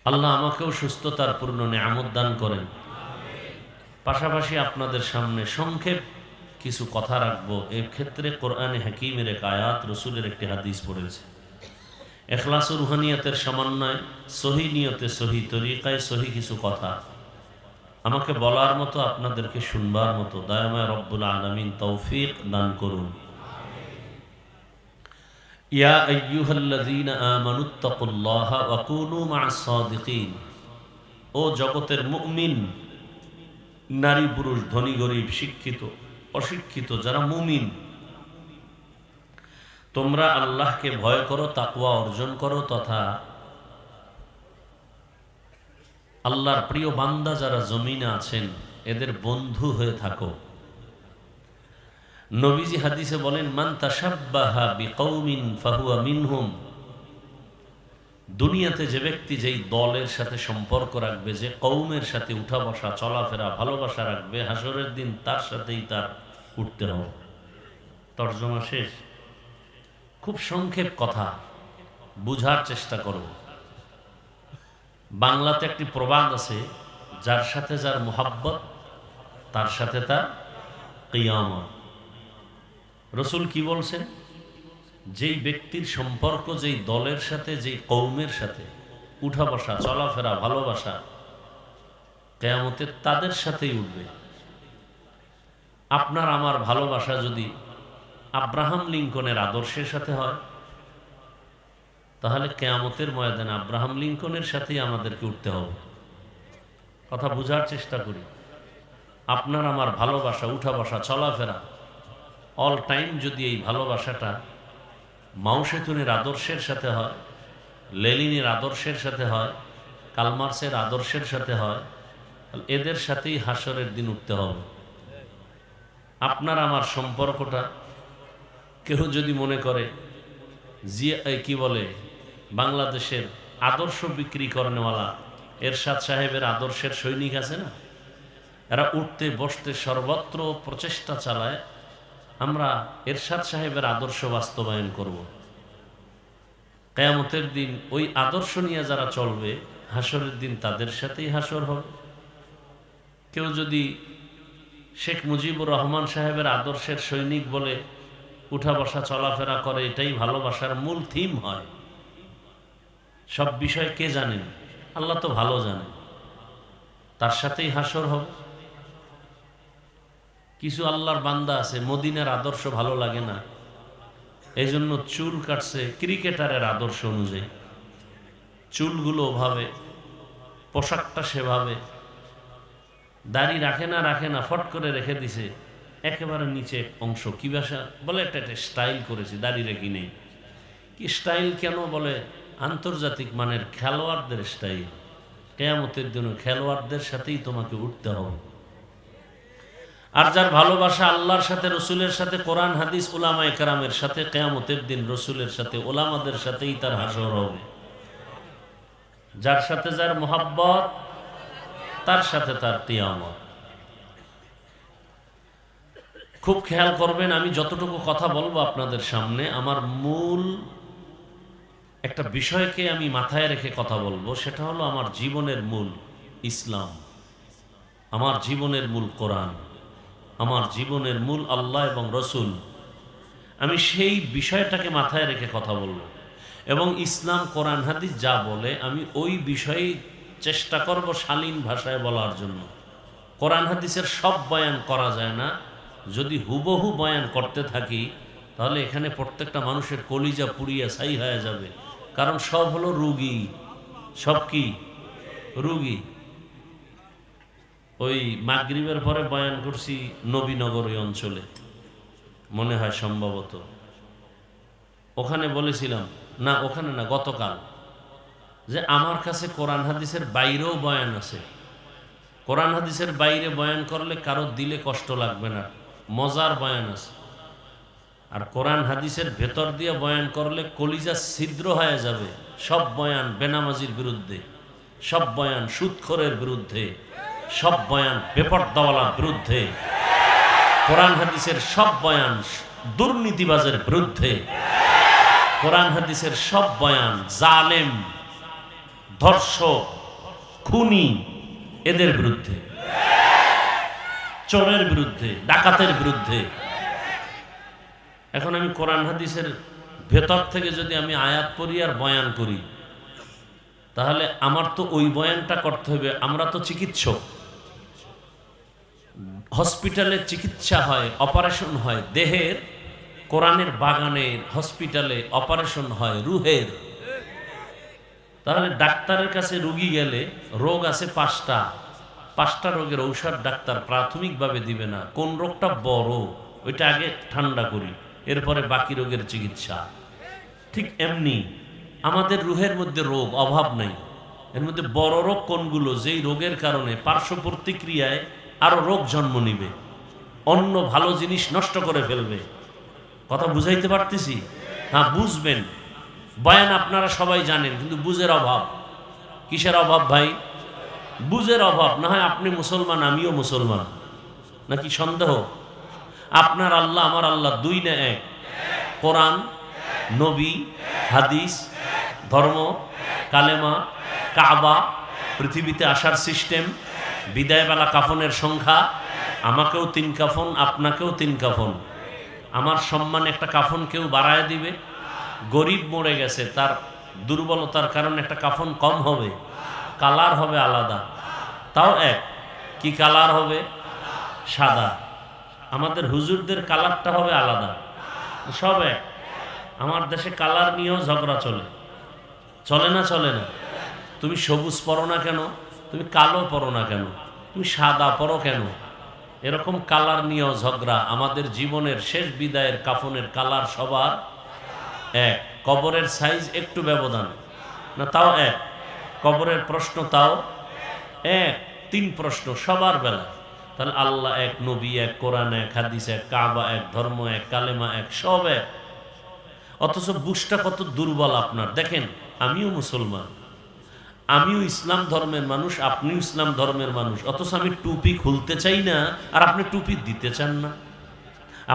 আল্লাহ আমাকেও সুস্থতার পূর্ণ নেয়ামত দান করেন। পাশাপাশি আপনাদের সামনে সংক্ষেপ কিছু কথা রাখবো। এর ক্ষেত্রে কোরআনে হাকিমের এক আয়াত, রসুলের একটি হাদিস পড়েছে। ইখলাস ও রুহানিয়াতের সমন্বয়, সহি নিয়তে, সহি তরিকায়, সহি কিছু কথা আমাকে বলার মতো, আপনাদেরকে শুনবার মতো দয়াময় রব্বুল আলামিন তৌফিক দান করুন। ইয়া আইয়ুহাল্লাযীনা আমানুত্তাকুল্লাহা ওয়া কুনু মা'আস সাদিকিন। ও জগতের মুমিন, নারী পুরুষ, ধনী গরিব, শিক্ষিত অশিক্ষিত, যারা মুমিন, তোমরা আল্লাহকে ভয় করো, তাকওয়া অর্জন করো, তথা আল্লাহর প্রিয় বান্দা যারা জমিনে আছেন এদের বন্ধু হয়ে থাকো। নবীজি হাদিসে বলেন, মান তাশাব্বাহা বিকৌমিন ফাহুয়া মিনহুম। দুনিয়াতে যে ব্যক্তি যেই দলের সাথে সম্পর্ক রাখবে, যে কৌমের সাথে উঠা বসা, চলাফেরা, ভালোবাসা রাখবে, হাসরের দিন তার সাথেই তার উঠতে হবে। তর্জমা শেষ। খুব সংক্ষেপ কথা, বুঝার চেষ্টা করব। বাংলাতে একটি প্রবাদ আছে, যার সাথে যার মুহাব্বত তার সাথে তার কিয়ামত। রসুল কি বলছেন? যেই ব্যক্তির সম্পর্ক যেই দলের সাথে, যেই কৌমের সাথে উঠা বসা, চলাফেরা, ভালোবাসা, কিয়ামতে তাদের সাথেই উঠবে। আপনার আমার ভালোবাসা যদি আব্রাহাম লিঙ্কনের আদর্শের সাথে হয়, তাহলে কিয়ামতের ময়দানে আব্রাহাম লিঙ্কনের সাথেই আমাদেরকে উঠতে হবে। কথা বুঝার চেষ্টা করি। আপনার আমার ভালোবাসা, উঠা বসা, চলাফেরা, অল টাইম যদি এই ভালোবাসাটা মাও সেতুনের আদর্শের সাথে হয়, লেনিনের আদর্শের সাথে হয়, কালমার্সের আদর্শের সাথে হয়, এদের সাথেই হাসরের দিন উঠতে হবে। আপনার আমার সম্পর্কটা কেউ যদি মনে করে কি বলে, বাংলাদেশের আদর্শ বিক্রি করেনওয়ালা এরশাদ সাহেবের আদর্শের সৈনিক আছে না, এরা উঠতে বসতে সর্বত্র প্রচেষ্টা চালায়, আমরা এরশাদ সাহেবের আদর্শ বাস্তবায়ন করব। কিয়ামতের দিন ওই আদর্শ নিয়ে যারা চলবে, হাসরের দিন তাদের সাথেই হাসর হবে। কেউ যদি শেখ মুজিবুর রহমান সাহেবের আদর্শের সৈনিক বলে উঠা বসা চলাফেরা করে, এটাই ভালোবাসার মূল থিম হয়, সব বিষয় কে জানেন? আল্লাহ তো ভালো জানেন, তার সাথেই হাসর হবে। কিছু আল্লাহর বান্দা আছে মদিনার আদর্শ ভালো লাগে না, এই জন্য চুল কাটছে ক্রিকেটারের আদর্শ অনুযায়ী, চুলগুলো ওভাবে, পোশাকটা সেভাবে, দাড়ি রাখে না ফট করে রেখে দিছে একেবারে নিচে অংশ। কি ভাষা বলে, একটা স্টাইল করেছি, দাড়ি রেখি নেই। কি স্টাইল কেন বলে? আন্তর্জাতিক মানের খেলোয়াড়দের স্টাইল। কিয়ামতের দিন খেলোয়াড়দের সাথেই তোমাকে উঠতে হবে। আর যার ভালোবাসা আল্লাহর সাথে, রসুলের সাথে, কোরআন হাদিস, উলামায়ে কেরামের সাথে, কিয়ামতের দিন রসুলের সাথে, ওলামাদের সাথেই তার হাসর হবে। যার সাথে যার মুহাব্বত তার সাথে তার কিয়ামত। খুব খেয়াল করবেন, আমি যতটুকু কথা বলবো আপনাদের সামনে, আমার মূল একটা বিষয়কে আমি মাথায় রেখে কথা বলবো, সেটা হলো আমার জীবনের মূল ইসলাম, আমার জীবনের মূল কোরআন, আমার জীবনের মূল আল্লাহ এবং রসুল। আমি সেই বিষয়টাকে মাথায় রেখে কথা বলবো এবং ইসলাম কোরআন হাদিস যা বলে আমি ওই বিষয়ে চেষ্টা করব শালীন ভাষায় বলার জন্য। কোরআন হাদিসের সব বয়ান করা যায় না, যদি হুবহু বয়ান করতে থাকি তাহলে এখানে প্রত্যেকটা মানুষের কলিজা পুড়িয়া ছাই হয়ে যাবে, কারণ সব হলো রুগী। সব কি রুগী? ওই মাগরিবের পরে বয়ান করছি নবীনগর ওই অঞ্চলে, মনে হয় সম্ভবত ওখানে বলেছিলাম, না ওখানে না, গতকাল, যে আমার কাছে কোরআন হাদিসের বাইরেও বয়ান আছে। কোরআন হাদিসের বাইরে বয়ান করলে কারো দিলে কষ্ট লাগবে না, মজার বয়ান আছে। আর কোরআন হাদিসের ভেতর দিয়ে বয়ান করলে কলিজা ছিদ্র হয়ে যাবে। সব বয়ান বেনামাজির বিরুদ্ধে, সব বয়ান সুদখোরের বিরুদ্ধে, সব বয়ান বেপরদাওয়ালার বিরুদ্ধে, কোরআন হাদিসের সব বয়ান দুর্নীতিবাজের বিরুদ্ধে, কোরআন হাদিসের সব বয়ান জালেম, ধর্ষক, খুনি এদের বিরুদ্ধে, চোরের বিরুদ্ধে, ডাকাতের বিরুদ্ধে। এখন আমি কোরআন হাদিসের ভেতর থেকে যদি আমি আয়াত পড়ি আর বয়ান করি, তাহলে আমার তো ওই বয়ানটা করতে হবে। আমরা তো চিকিৎসক, হসপিটালে চিকিৎসা হয়, অপারেশন হয় দেহের, কোরআনের বাগানের হসপিটালে অপারেশন হয় রুহের। তাহলে ডাক্তারের কাছে রুগী গেলে রোগ আছে পাঁচটা রোগের ঔষধ ডাক্তার প্রাথমিকভাবে দিবে না। কোন রোগটা বড় ওইটা আগে ঠান্ডা করি, এরপরে বাকি রোগের চিকিৎসা। ঠিক এমনি আমাদের রুহের মধ্যে রোগ অভাব নাই। এর মধ্যে বড় রোগ কোনগুলো, যেই রোগের কারণে পার্শ্ব প্রতিক্রিয়ায় আরো রোগ জন্ম নিবে, অন্য ভালো জিনিস নষ্ট করে ফেলবে। কথা বুঝাইতে পারতেছি? হ্যাঁ, বুঝবেন। বয়ান আপনারা সবাই জানেন, কিন্তু বুঝের অভাব। কিসের অভাব ভাই? বুঝের অভাব। না হয় আপনি মুসলমান, আমিও মুসলমান, নাকি সন্দেহ? আপনার আল্লাহ আমার আল্লাহ দুই না এক? কোরআন, নবী, হাদিস, ধর্ম, কালেমা, কাবা, পৃথিবীতে আসার সিস্টেম, বিদায়বেলা কাফনের সংখ্যা, আমাকেও 3 কাফন, আপনাকেও 3 কাফন। আমার সম্মান একটা কাফন কেউ বাড়ায় দিবে? গরিব মরে গেছে, তার দুর্বলতার কারণে একটা কাফন কম হবে, কালার হবে আলাদা, তাও এক। কি কালার হবে? সাদা। আমাদের হুজুরদের কালারটা হবে আলাদা, সব এক। আমার দেশে কালার নিয়েও ঝগড়া চলে, চলে না? চলে না? তুমি সবুজ পরো না কেন? তুমি কালো পরো না কেন? তুমি সাদা পরো কেন? এরকম কালার নিয়েও ঝগড়া। আমাদের জীবনের শেষ বিদায়ের কাফনের কালার সবার এক। কবরের সাইজ একটু ব্যবধান, না তাও এক। কবরের প্রশ্ন তাও এক। 3 প্রশ্ন সবার বেলা। তাহলে আল্লাহ এক, নবী এক, কোরআন এক, হাদিস এক, কাবা এক, ধর্ম এক, কালেমা এক, সব এক। অথচ বুঝটা কত দুর্বল আপনার। দেখেন, আমিও মুসলমান, আমিও ইসলাম ধর্মের মানুষ, আপনিও ইসলাম ধর্মের মানুষ, অথচ আমি টুপি খুলতে চাই না আর আপনি টুপি দিতে চান না।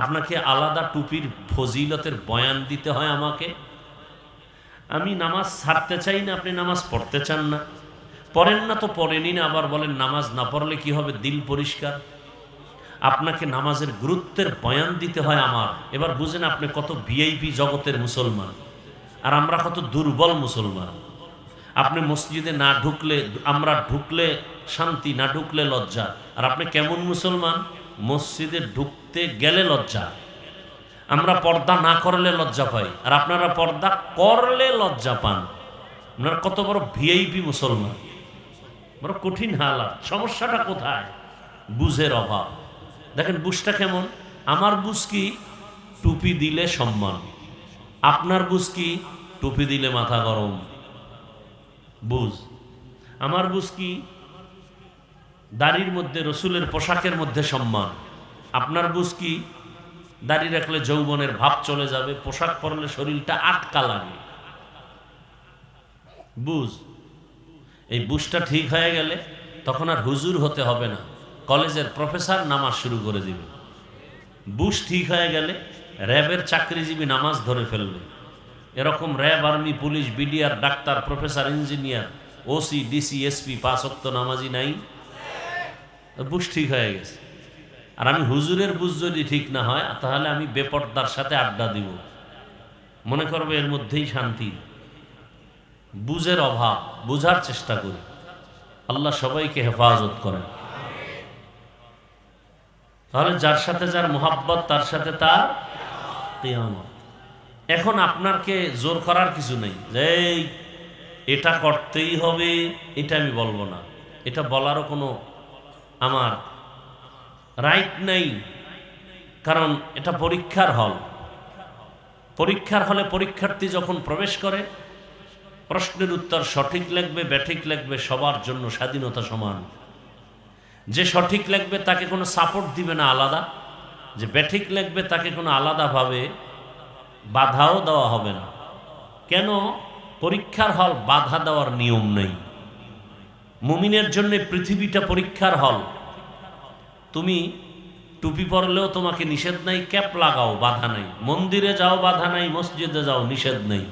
আপনাকে আলাদা টুপির ফজিলতের বয়ান দিতে হয় আমাকে। আমি নামাজ ছাড়তে চাই না, আপনি নামাজ পড়তে চান না। পড়েন না তো পড়েনি না, আবার বলেন নামাজ না পড়লে কি হবে? দিল পরিষ্কার। আপনাকে নামাজের গুরুত্বের বয়ান দিতে হয় আমার। এবার বুঝেন আপনি কত ভিআইপি জগতের মুসলমান আর আমরা কত দুর্বল মুসলমান। আপনি মসজিদে না ঢুকলে, আমরা ঢুকলে শান্তি, না ঢুকলে লজ্জা। আর আপনি কেমন মুসলমান? মসজিদে ঢুকতে গেলে লজ্জা। আমরা পর্দা না করলে লজ্জা পাই, আর আপনারা পর্দা করলে লজ্জা পান। আপনারা কত বড় ভিআইপি মুসলমান, বড় কঠিন হালাত। সমস্যাটা কোথায়? বুঝের অভাব। দেখেন বুঝটা কেমন। আমার বুঝ কি? টুপি দিলে সম্মান। আপনার বুঝ কি? টুপি দিলে মাথা গরম। বুঝ আমার বুঝ কি? দাড়ির মধ্যে, রসুলের পোশাকের মধ্যে সম্মান। আপনার বুঝ কি? দাড়ি রাখলে যৌবনের ভাব চলে যাবে, পোশাক পরলে শরীরটা আটকা লাগে। বুঝ। এই বুঝটা ঠিক হয়ে গেলে তখন আর হুজুর হতে হবে না, কলেজের প্রফেসর নামাজ শুরু করে দিবে। বুঝ ঠিক হয়ে গেলে র্যাবের চাকরিজীবী নামাজ ধরে ফেলবে। এরকম RAB, army, police, BDR, doctor, professor, engineer, OC, DC, SP 5 ওয়াক্ত নামাজি নাই? বুঝ ঠিক হয়ে গেছে। আর আমি হুজুরের বুঝ যদি ঠিক না হয় তাহলে আমি বেপর্দার সাথে আড্ডা দিব, মনে করবে এর মধ্যেই শান্তি। বুঝের অভাব, বুঝার চেষ্টা করি। আল্লাহ সবাইকে হেফাজত করেন। তাহলে যার সাথে যার মোহাব্বত তার সাথে তার কিয়ামত। এখন আপনাকে জোর করার কিছু নেই যে এটা করতেই হবে, এটা আমি বলবো না, এটা বলারও কোনো আমার রাইট নেই। কারণ এটা পরীক্ষার হল। পরীক্ষার হলে পরীক্ষার্থী যখন প্রবেশ করে, প্রশ্নের উত্তর সঠিক লিখবে, ব্যাঠিক লিখবে, সবার জন্য স্বাধীনতা সমান। যে সঠিক লিখবে তাকে কোনো সাপোর্ট দিবে না আলাদা, যে ব্যাঠিক লিখবে তাকে কোনো আলাদাভাবে বাধাও দেওয়া হবে না। কেন? পরীক্ষার হল, বাধা দেওয়ার নিয়ম নেই। মুমিনের জন্য পৃথিবীটা পরীক্ষার হল। তুমি টুপি পরলেও তোমাকে নিষেধ নাই, ক্যাপ লাগাও, বাধা নাই। মন্দিরে যাও, বাধা নাই। মসজিদে যাও, নিষেধ নেই।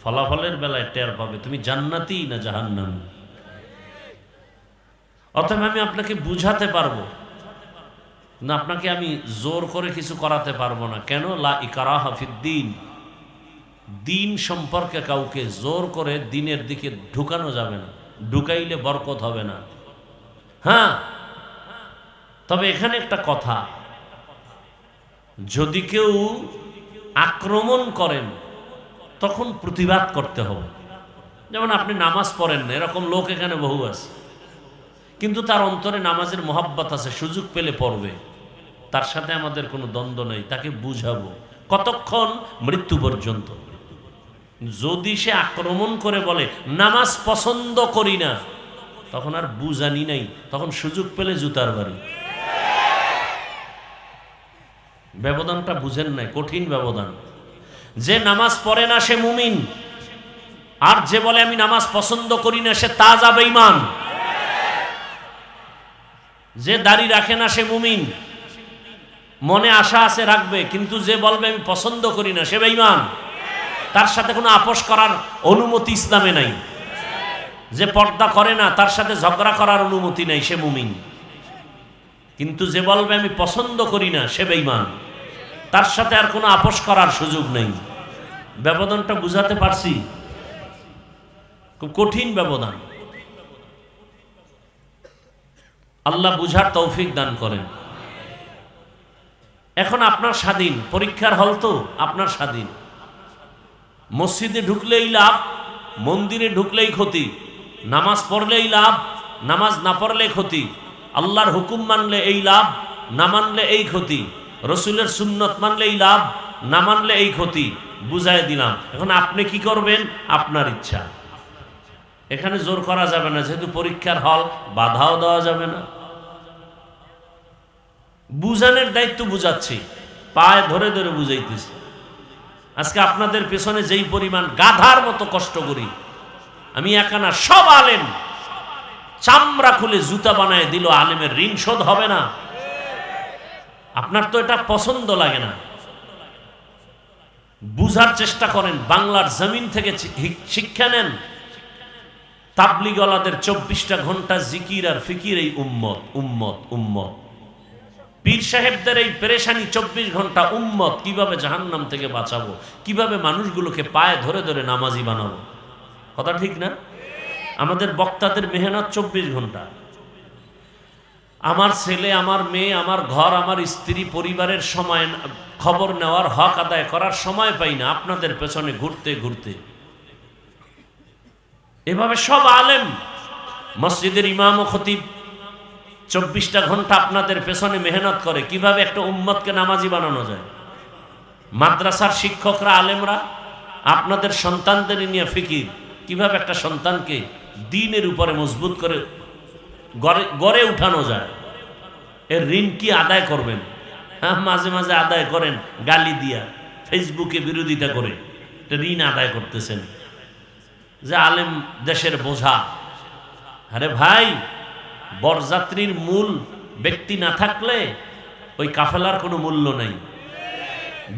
ফলাফলের বেলায় টের পাবে তুমি জান্নাতি না জাহান্নামী। অতএব আমি আপনাকে বুঝাতে পারবো না, আপনাকে আমি জোর করে কিছু করাতে পারবো না। কেন? লা ইকরাহা ফিদ্দীন। দিন সম্পর্কে কাউকে জোর করে দিনের দিকে ঢুকানো যাবে না, ঢুকাইলে বরকত হবে না। হ্যাঁ, তবে এখানে একটা কথা, যদি কেউ আক্রমণ করেন তখন প্রতিবাদ করতে হবে। যেমন আপনি নামাজ পড়েন না, এরকম লোক এখানে বহু আছে, কিন্তু তার অন্তরে নামাজের মোহাব্বত আছে, সুযোগ পেলে পড়বে। তার সাথে আমাদের কোনো দ্বন্দ্ব নেই, তাকে বুঝাবো কতক্ষণ? মৃত্যু পর্যন্ত। যদি সে আক্রমণ করে বলে নামাজ পছন্দ করি না, তখন আর বুঝানি নাই, তখন সুযোগ পেলে জুতার বাড়ি। ব্যবধানটা বুঝেন নাই, কঠিন ব্যবধান। যে নামাজ পড়ে না সে মুমিন, আর যে বলে আমি নামাজ পছন্দ করি না সে তাজা বেঈমান। যে দাড়ি রাখে না সে মুমিন, মনে আশা আছে রাখবে, কিন্তু যে বলবে আমি পছন্দ করি না সে বেঈমান। তার সাথে কোনো আপোষ করার অনুমতি ইসলামে নাই। যে পর্দা করে না তার সাথে ঝগড়া করার অনুমতি নাই, সে মুমিন। কিন্তু যে বলবে আমি পছন্দ করি না সে বেঈমান, তার সাথে আর কোনো আপোষ করার সুযোগ নেই। ব্যবধানটা বুঝাতে পারছি? খুব কঠিন ব্যবধান। আল্লাহ বুঝার তৌফিক দান করেন। এখন আপনার স্বাধীন, পরীক্ষার হল তো আপনার স্বাধীন। মসজিদে ঢুকলেই লাভ, মন্দিরে ঢুকলেই ক্ষতি। নামাজ পড়লেই লাভ, নামাজ না পড়লে ক্ষতি। আল্লাহর হুকুম মানলে এই লাভ, না মানলে এই ক্ষতি। রসুলের সুন্নত মানলে এই লাভ, না মানলে এই ক্ষতি। বুঝাই দিলাম। এখন আপনি কি করবেন? আপনার ইচ্ছা। এখানে জোর করা যাবে না, যেহেতু পরীক্ষার হল, বাধাও দেওয়া যাবে না। বুঝানোর দায়িত্ব বুঝাচ্ছি, পায়ে ধরে ধরে বুঝাইতেছি। আজকে আপনাদের পেছনে যেই পরিমাণ গাধার মতো কষ্ট করি, আমি একা না, সব আলেম চামড়া খুলে জুতা বানায় দিল, আলেমের ঋণ শোধ হবে না। আপনার তো এটা পছন্দ লাগে না। বুঝার চেষ্টা করেন, বাংলার জমিন থেকে শিক্ষা নেন। তাবলিগওয়ালাদের 24টা ঘন্টা জিকির আর ফিকির, এই উম্মত উম্মত উম্মত। পীর সাহেবদের এই পেরেশানি 24 ঘন্টা, উম্মত কিভাবে জাহান্নাম থেকে বাঁচাবো, কিভাবে মানুষগুলোকে পায়ে ধরে ধরে নামাজি বানাবো। কথা ঠিক না? আমাদের বক্তাদের মেহনত 24 ঘন্টা। আমার ছেলে, আমার মেয়ে, আমার ঘর, আমার স্ত্রী, পরিবারের সময় খবর নেওয়ার, হক আদায় করার সময় পাই না, আপনাদের পেছনে ঘুরতে ঘুরতে। এভাবে সব আলেম, মসজিদের ইমাম ও খতিব 24টা ঘন্টা আপনাদের পেছনে মেহনত করে কিভাবে একটা উম্মতকে নামাজি বানানো যায়। মাদ্রাসার শিক্ষকরা, আলেমরা আপনাদের সন্তানদের নিয়ে ফিকির, কিভাবে একটা সন্তানকে দ্বীনের উপরে মজবুত করে গড়ে উঠানো যায়। এর ঋণ কি আদায় করবেন? হ্যাঁ, মাঝে মাঝে আদায় করেন, গালি দিয়া, ফেসবুকে বিরোধিতা করে ঋণ আদায় করতেছেন যে আলেম দেশের বোঝা। আরে ভাই, বরযাত্রীর মূল ব্যক্তি না থাকলে ওই কাফেলার কোনো মূল্য নাই।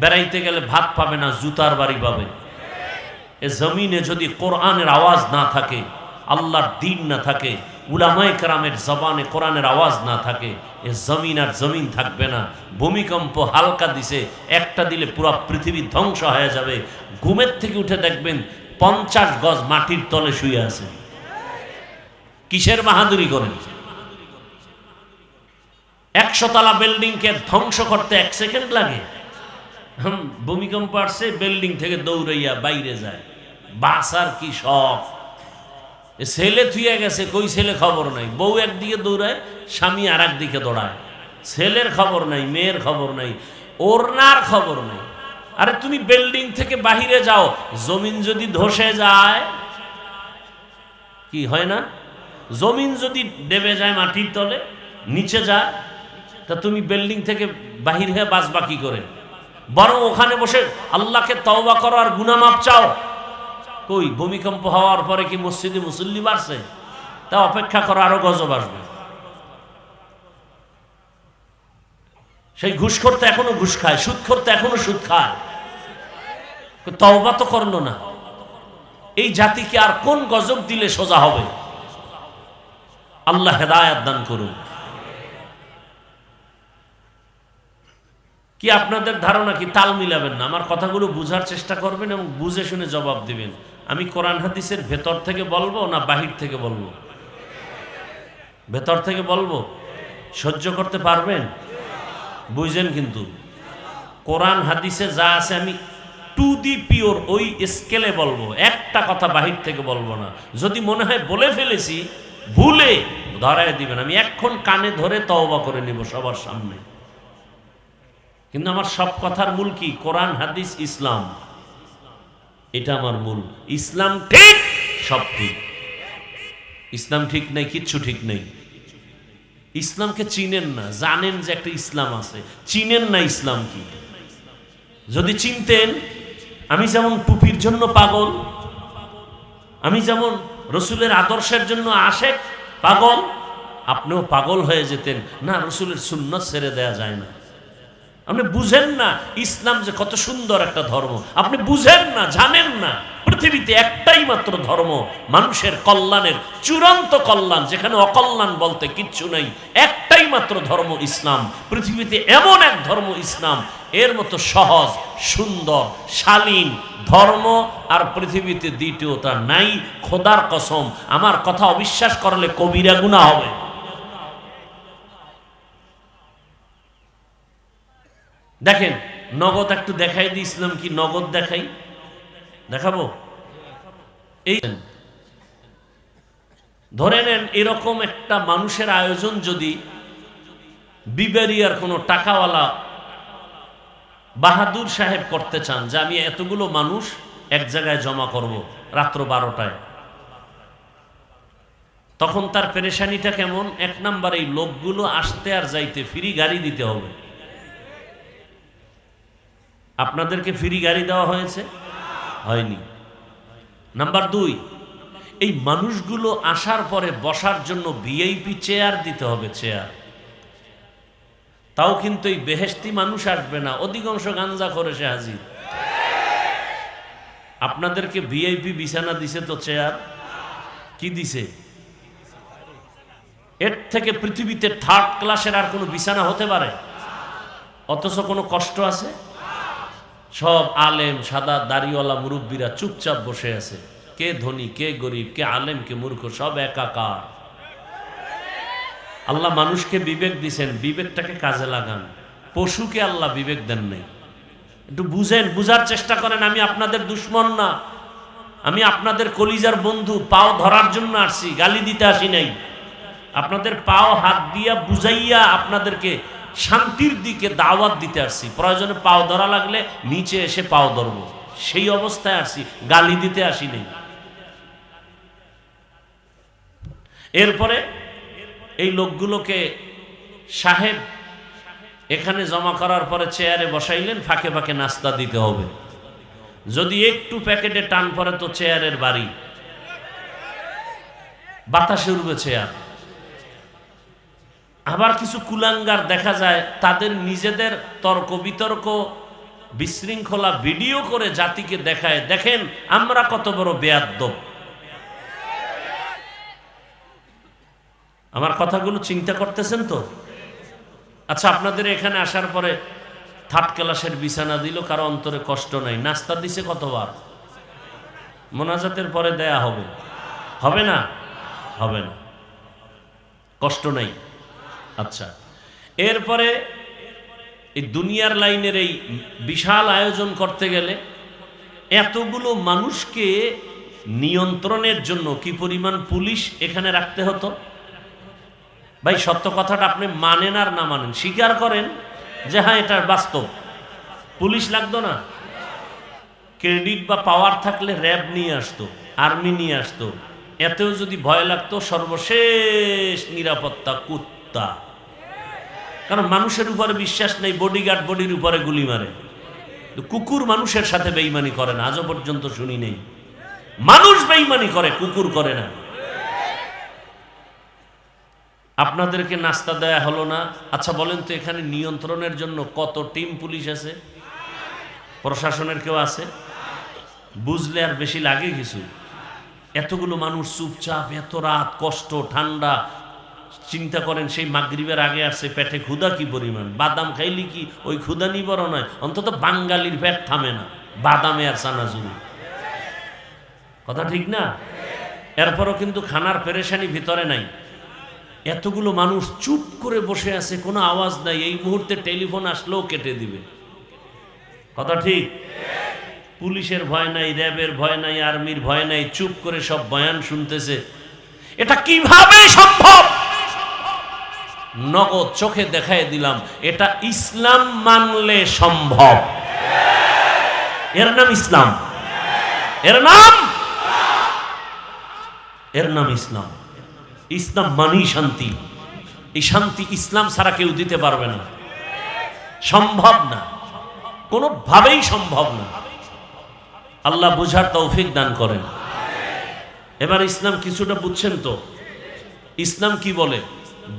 বেড়াইতে গেলে ভাত পাবে না, জুতার বাড়ি পাবে। এ জমিনে যদি কোরআনের আওয়াজ না থাকে, আল্লাহর দ্বীন না থাকে, উলামায়ে কেরামের জবানে কোরআনের আওয়াজ না থাকে, এ জমিন আর জমিন থাকবে না। ভূমিকম্প হালকা দিছে, একটা দিলে পুরো পৃথিবী ধ্বংস হয়ে যাবে। ঘুমের থেকে উঠে দেখবেন 50 গজ মাটির তলে শুয়ে আছে। কিসের বাহাদুরি করেন? 100 তলা বিল্ডিংকে ধ্বংস করতে 1 সেকেন্ড লাগে। ভূমিকম্প আসছে, বিল্ডিং থেকে দৌড়াইয়া বাইরে যায়। বাসার কি শখ! ছেলে থুয়ে গেছে, কই ছেলে খবর নাই। বউ একদিকে দৌড়ায়, স্বামী আর একদিকে দৌড়ায়। ছেলের খবর নাই, মেয়ের খবর নাই, ওরনার খবর নাই। আরে তুমি বিল্ডিং থেকে বাহিরে যাও, জমিন যদি ধসে যায় কি হয় না? জমিন যদি ডেবে যায় মাটির তলে, নিচে যায়, তা তুমি বিল্ডিং থেকে বাহির হয়ে বাঁচবা কি করে? বরং ওখানে বসে আল্লাহকে তওবা করো আর গুনাহ মাফ চাও। কই, ভূমিকম্প হওয়ার পরে কি মসজিদে মুসল্লি বাড়ছে? তা অপেক্ষা করো, আরো গজব আসবে। সেই ঘুষ করতে এখনো ঘুষ খায়, সুদ করতে এখনো সুদ খায়, তওবা তো করলো না। এই জাতিকে আর কোন গজব দিলে সোজা হবে? আল্লাহ হেদায়েত দান করুন। কি আপনাদের ধারণা কি তাল মিলাবেন না? আমার কথাগুলো বুঝার চেষ্টা করবেন এবং বুঝে শুনে জবাব দিবেন। আমি কোরআন হাদিসের ভেতর থেকে বলবো না বাহির থেকে বলবো? ভেতর থেকে বলবো। সহ্য করতে পারবেন? বুঝেন কিন্তু কোরআন হাদিসে যা আছে আমি টু দি পিওর ওই স্কেলে বলবো, একটা কথা বাহির থেকে বলবো না। যদি মনে হয় বলে ফেলেছি, ভুলে ধরায় দিবেন। আমি এখন কানে ধরে তওবা করে নিব সবার সামনে। কিন্তু আমার সব কথার মূল কি? কোরআন হাদিস ইসলাম, এটা আমার মূল। ইসলাম ঠিক, সব ঠিক। ইসলাম ঠিক নেই, কিচ্ছু ঠিক নেই। ইসলামকে চিনেন না, জানেন যে একটা ইসলাম আছে, চিনেন না ইসলাম কি। যদি চিনতেন, আমি যেমন টুপির জন্য পাগল, আমি যেমন রসুলের আদর্শের জন্য আশেক পাগল, আপনিও পাগল হয়ে যেতেন। না, রসুলের সুন্নাত ছেড়ে দেয়া যায় না। আপনি বুঝেন না ইসলাম যে কত সুন্দর একটা ধর্ম, আপনি বুঝেন না, জানেন না পৃথিবীতে একটাই মাত্র ধর্ম মানুষের কল্যাণের, চূড়ান্ত কল্যাণ, যেখানে অকল্যাণ বলতে কিচ্ছু নাই। একটাই মাত্র ধর্ম ইসলাম। পৃথিবীতে এমন এক ধর্ম ইসলাম, এর মতো সহজ, সুন্দর, শালীন ধর্ম আর পৃথিবীতে দ্বিতীয়টা নাই। খোদার কসম, আমার কথা অবিশ্বাস করলে কবিরা গুনাহ হবে। দেখেন, নগদ একটু দেখাই দিই। ইসলাম কি নগদ দেখাই? দেখাবো? এই ধরে নেন, এরকম একটা মানুষের আয়োজন যদি বিবেরিয়ার কোনো টাকাওয়ালা বাহাদুর সাহেব করতে চান, যে আমি এতগুলো মানুষ এক জায়গায় জমা করব রাত্র 12টায়, তখন তার পেরেশানিটা কেমন? 1 নাম্বার, এই লোকগুলো আসতে আর যাইতে ফ্রি গাড়ি দিতে হবে। আপনাদেরকে ফ্রি গাড়ি দেওয়া হয়েছে? হয়নি। নাম্বার 2, এই মানুষগুলো আসার পরে বসার জন্য ভিআইপি চেয়ার দিতে হবে, চেয়ার। তাও কিন্তু এই বেহেশতি মানুষ আসবে না, অধিকাংশ গাঞ্জা করে সে হাজির। আপনাদেরকে ভিআইপি বিছানা দিছে তো, চেয়ার কি দিছে? এর থেকে পৃথিবীতে 3rd ক্লাসের আর কোনো বিছানা হতে পারে? অথচ কোনো কষ্ট আছে? সব আলেম, সাদা দাড়িওয়ালা মুরব্বীরা চুপচাপ বসে আছে। কে ধনী, কে গরিব, কে আলেম, কে মূর্খ, সব একাকার। আল্লাহ মানুষকে বিবেক দিছেন, বিবেকটাকে কাজে লাগান। পশুকে আল্লাহ বিবেক দেন নাই। একটু বুঝেন, বুঝার চেষ্টা করেন। আমি আপনাদের দুশ্মন না, আমি আপনাদের কলিজার বন্ধু। পাও ধরার জন্য আসছি, গালি দিতে আসি নাই। আপনাদের পাও হাত দিয়া বুঝাইয়া আপনাদেরকে শান্তির দিকে দাওয়াত দিতে আসছি। প্রয়োজনে পাও ধরা লাগলে নিচে এসে পাও ধরবো, সেই অবস্থায় আসছি, গালি দিতে আসি নাই। এরপরে এই লোকগুলোকে সাহেব এখানে জমা করার পরে চেয়ারে বসাইলেন, ফাঁকে ফাঁকে নাস্তা দিতে হবে। যদি একটু প্যাকেটে টান পড়ে তো চেয়ারের বাড়ি, বাতাসে উড়বে চেয়ার। আবার কিছু কুলাঙ্গার দেখা যায়, তাদের নিজেদের তর্ক বিতর্ক বিশৃঙ্খলা ভিডিও করে জাতিকে দেখায়, দেখেন আমরা কত বড় বেয়াদ্দব। আমার কথাগুলো চিন্তা করতেছেন তো? আচ্ছা, আপনাদের এখানে আসার পরে থার্ড ক্লাসের বিছানা দিল, কারো অন্তরে কষ্ট নাই। নাস্তা দিছে কতবার? মোনাজাতের পরে দেয়া হবে? হবে না? হবে না, কষ্ট নাই। আচ্ছা, এরপরে এই দুনিয়ার লাইনের এই বিশাল আয়োজন করতে গেলে এতগুলো মানুষকে নিয়ন্ত্রণের জন্য কি পরিমাণ পুলিশ এখানে রাখতে হতো? ভাই, সত্য কথাটা আপনি মানেন আর না মানেন, স্বীকার করেন যে হ্যাঁ এটা বাস্তব। পুলিশ লাগতো না? ক্রেডিট বা পাওয়ার থাকলে র্যাব নিয়ে আসতো, আর্মি নিয়ে আসতো। এতেও যদি ভয় লাগতো, সর্বশেষ নিরাপত্তা কুত্তা। কারণ মানুষের উপরে বিশ্বাস নেই, বডিগার্ড বডির উপরে গুলি মারে। কুকুর মানুষের সাথে বেইমানি করে না, আজও পর্যন্ত শুনি নেই। মানুষ বেইমানি করে, কুকুর করে না। আপনাদেরকে নাস্তা দেয়া হলো না। আচ্ছা বলেন তো, এখানে নিয়ন্ত্রণের জন্য কত টিম পুলিশ আছে? প্রশাসনের কেউ আছে? বুঝলে আর বেশি লাগে কিছু? এতগুলো মানুষ চুপচাপ, এত রাত, কষ্ট, ঠান্ডা। চিন্তা করেন, সেই মাগরিবের আগে আসছে, পেটে ক্ষুধা কি পরিমাণ। বাদাম খাইলি কি ওই ক্ষুধা নিবারণ হয়? অন্তত বাঙালির পেট থামে না বাদামে আর চানাচুরি। কথা ঠিক না? এরপরও কিন্তু খানার পেরেশানি ভিতরে নাই। এতগুলো মানুষ চুপ করে বসে আছে, কোনো আওয়াজ নাই। এই মুহূর্তে টেলিফোন আসলেও কেটে দিবে। কথা ঠিক? পুলিশের ভয় নাই, র্যাবের ভয় নাই, আর্মির ভয় নাই, চুপ করে সব বয়ান শুনতেছে। এটা কিভাবে সম্ভব? নগদ চোখে দেখায় দিলাম, এটা ইসলাম মানলে সম্ভব। এর নাম ইসলাম, এর নাম ইসলাম। ইসলাম মানেই শান্তি। এই শান্তি ইসলাম ছাড়া কেউ দিতে পারবে না, সম্ভব না, কোনোভাবেই সম্ভব না। আল্লাহ বুঝার তৌফিক দান করেন। এবার ইসলাম কিছুটা বুঝছেন তো? ইসলাম কি বলে?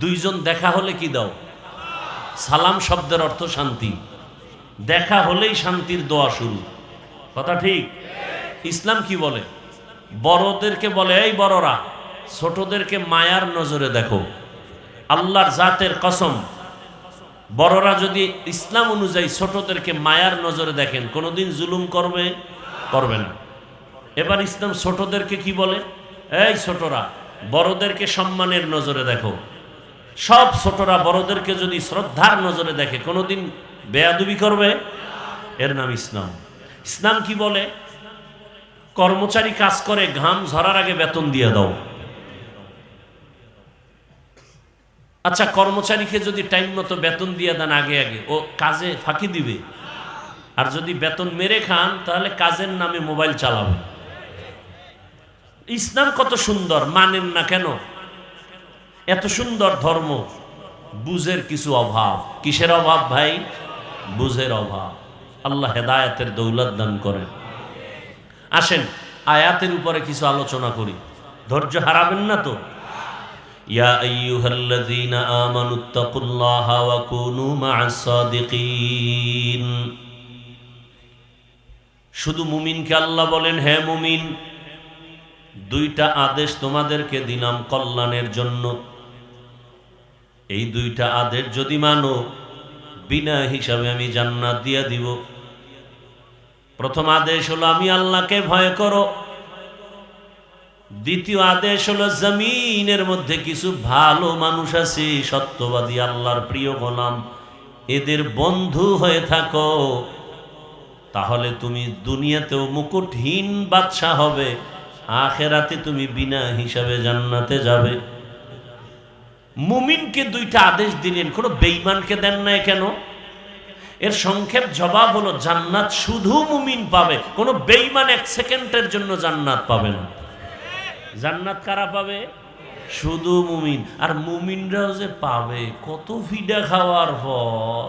দুইজন দেখা হলে কি দাও? সালাম শব্দের অর্থ শান্তি। দেখা হলেই শান্তির দোয়া শুরু। কথা ঠিক? ইসলাম কি বলে? বড়দেরকে বলে, এই বড়রা, ছোটদেরকে মায়ার নজরে দেখো। আল্লাহর জাতের কসম, বড়রা যদি ইসলাম অনুযায়ী ছোটদেরকে মায়ার নজরে দেখেন, কোনোদিন জুলুম করবে না। এবার ইসলাম ছোটদেরকে কি বলে? এই ছোটরা, বড়দেরকে সম্মানের নজরে দেখো। সব ছোটরা বড়দেরকে যদি শ্রদ্ধার নজরে দেখে, কোনোদিন বেয়াদবি করবে? এর নাম ইসলাম। ইসলাম কি বলে? কর্মচারী কাজ করে, ঘাম ঝরার আগে বেতন দিয়ে দাও। আচ্ছা, কর্মচারীকে যদি টাইম মতো বেতন দিয়ে দেন আগে আগে, ও কাজে ফাঁকি দিবে? আর যদি বেতন মেরে খান, তাহলে কাজের নামে মোবাইল চালাবে। ইসলাম কত সুন্দর, মানেন না কেন? এত সুন্দর ধর্ম, বুঝের কিছু অভাব। কিসের অভাব ভাই? বুঝের অভাব। আল্লাহ হেদায়েতের দৌলত দান করেন। আসেন আয়াতের উপরে কিছু আলোচনা করি, ধৈর্য হারাবেন না তো? ইয়া আইয়ুহাল্লাযীনা আমানুত্তাকুল্লাহা ওয়া কুনু মা'আস সাদিকিন। শুধু মুমিনকে আল্লাহ বলেন, হে মুমিন, দুইটা আদেশ তোমাদেরকে দিলাম কল্যাণের জন্য। এই দুইটা আদেশ যদি মানো, বিনা হিসাবে আমি জান্নাত দিয়ে দিব। প্রথম আদেশ হলো আমি আল্লাহকে ভয় করো। দ্বিতীয় আদেশ হলো জমিনের মধ্যে কিছু ভালো মানুষ আছে, সত্যবাদী, আল্লাহর প্রিয় গোলাম, এদের বন্ধু হয়ে থাকো। তাহলে তুমি দুনিয়াতেও মুকুটহীন বাদশা হবে, আখেরাতে তুমি বিনা হিসাবে জান্নাতে যাবে। মুমিনকে দুইটা আদেশ দিলেন, কোনো বেঈমানকে দেন না কেন? এর সংক্ষেপ জবাব হলো, জান্নাত শুধু মুমিন পাবে, কোনো বেঈমান এক সেকেন্ডের জন্য জান্নাত পাবে না। জান্নাত কারা পাবে? শুধু মুমিন। আর মুমিনরাও যে পাবে, কত ফিডা খাওয়ার পর,